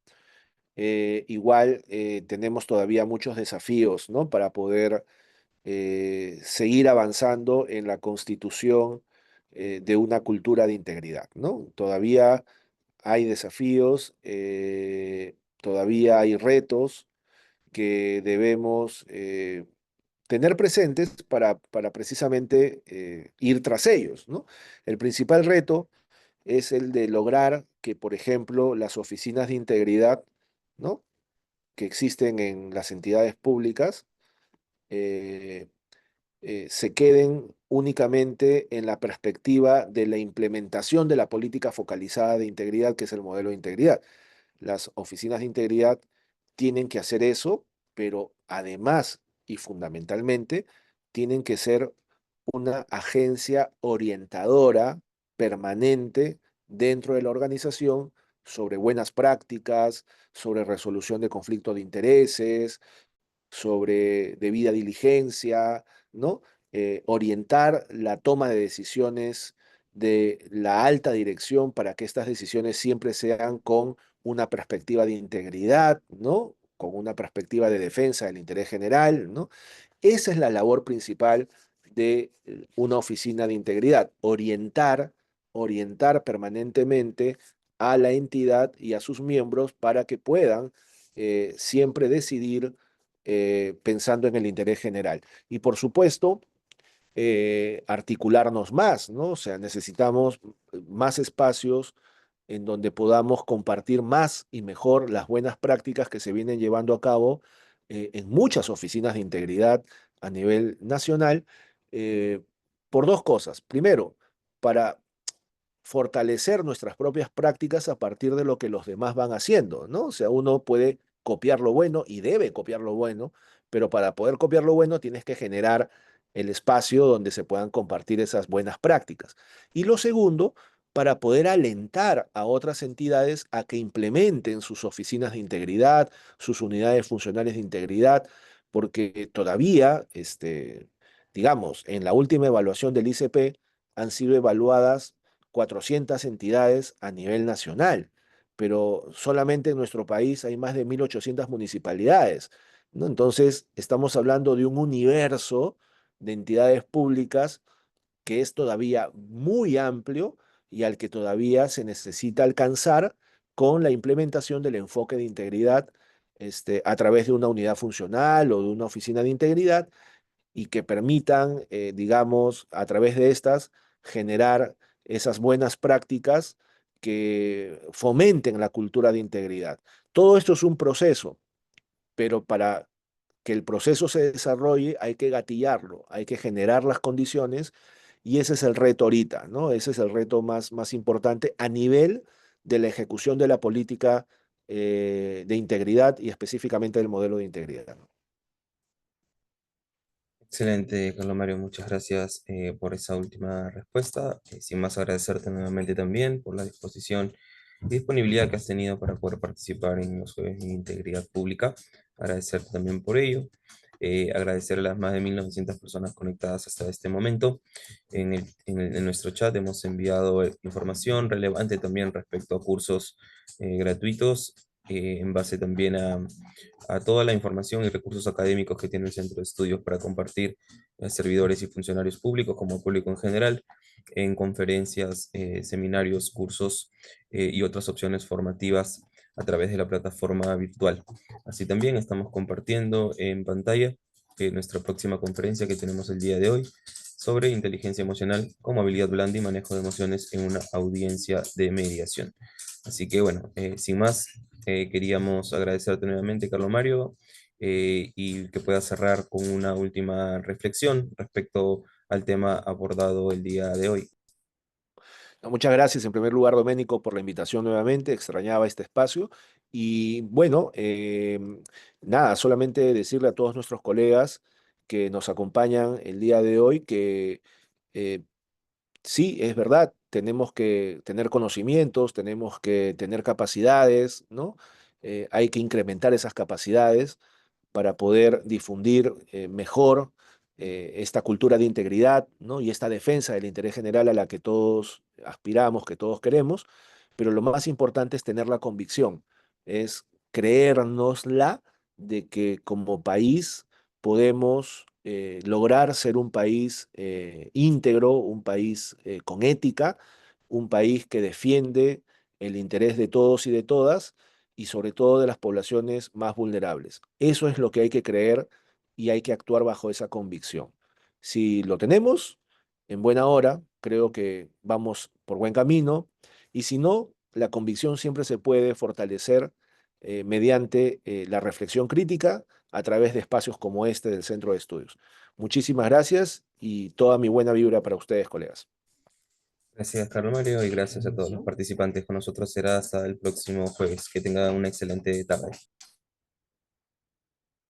igual tenemos todavía muchos desafíos, ¿no? Para poder seguir avanzando en la constitución de una cultura de integridad, ¿no? Todavía hay desafíos, todavía hay retos que debemos tener presentes para precisamente ir tras ellos, ¿no? El principal reto es el de lograr que, por ejemplo, las oficinas de integridad, ¿no? Que existen en las entidades públicas, eh, se queden únicamente en la perspectiva de la implementación de la política focalizada de integridad, que es el modelo de integridad. las oficinas de integridad tienen que hacer eso, pero además y fundamentalmente tienen que ser una agencia orientadora permanente dentro de la organización sobre buenas prácticas, sobre resolución de conflictos de intereses, sobre debida diligencia, ¿no? Orientar la toma de decisiones de la alta dirección para que estas decisiones siempre sean con una perspectiva de integridad, ¿no? Con una perspectiva de defensa del interés general, ¿no? Esa es la labor principal de una oficina de integridad, orientar permanentemente a la entidad y a sus miembros para que puedan siempre decidir pensando en el interés general. Y por supuesto, articularnos más, ¿no? O sea, necesitamos más espacios en donde podamos compartir más y mejor las buenas prácticas que se vienen llevando a cabo en muchas oficinas de integridad a nivel nacional, eh, por dos cosas. Primero, para fortalecer nuestras propias prácticas a partir de lo que los demás van haciendo, ¿no? O sea, uno puede copiar lo bueno y debe copiar lo bueno, pero para poder copiar lo bueno tienes que generar el espacio donde se puedan compartir esas buenas prácticas. Y lo segundo, para poder alentar a otras entidades a que implementen sus oficinas de integridad, sus unidades funcionales de integridad, porque todavía, digamos, en la última evaluación del ICP han sido evaluadas 400 entidades a nivel nacional, pero solamente en nuestro país hay más de 1.800 municipalidades, ¿no? Entonces, estamos hablando de un universo de entidades públicas que es todavía muy amplio y al que todavía se necesita alcanzar con la implementación del enfoque de integridad a través de una unidad funcional o de una oficina de integridad y que permitan, digamos, a través de estas, generar esas buenas prácticas que fomenten la cultura de integridad. Todo esto es un proceso, pero para que el proceso se desarrolle hay que gatillarlo, hay que generar las condiciones y ese es el reto ahorita, ¿no? Ese es el reto más importante a nivel de la ejecución de la política de integridad y específicamente del modelo de integridad. Excelente, Carlos Mario, muchas gracias por esa última respuesta. Sin más, agradecerte nuevamente también por la disposición y disponibilidad que has tenido para poder participar en los jueves de integridad pública. Agradecerte también por ello. Agradecer a las más de 1.900 personas conectadas hasta este momento. En nuestro chat hemos enviado información relevante también respecto a cursos gratuitos en base también a toda la información y recursos académicos que tiene el Centro de Estudios para compartir a servidores y funcionarios públicos como público en general, en conferencias, seminarios, cursos y otras opciones formativas a través de la plataforma virtual. Así también estamos compartiendo en pantalla nuestra próxima conferencia que tenemos el día de hoy sobre inteligencia emocional como habilidad blanda y manejo de emociones en una audiencia de mediación. Así que bueno, sin más, queríamos agradecerte nuevamente, Carlos Mario, y que puedas cerrar con una última reflexión respecto al tema abordado el día de hoy. No, muchas gracias en primer lugar, Doménico, por la invitación nuevamente. Extrañaba este espacio. Y bueno, nada, solamente decirle a todos nuestros colegas que nos acompañan el día de hoy que eh, sí, es verdad, tenemos que tener conocimientos, tenemos que tener capacidades, ¿no? Hay que incrementar esas capacidades para poder difundir mejor esta cultura de integridad, ¿no? Y esta defensa del interés general a la que todos aspiramos, que todos queremos, pero lo más importante es tener la convicción, es creérnosla de que como país podemos lograr ser un país íntegro, un país con ética, un país que defiende el interés de todos y de todas y sobre todo de las poblaciones más vulnerables. Eso es lo que hay que creer y hay que actuar bajo esa convicción. Si lo tenemos, en buena hora, creo que vamos por buen camino, y si no, la convicción siempre se puede fortalecer mediante la reflexión crítica a través de espacios como este del Centro de Estudios. Muchísimas gracias y toda mi buena vibra para ustedes, colegas. Gracias, Carlos Mario, y gracias a todos los participantes. Con nosotros será hasta el próximo jueves. Que tenga una excelente tarde.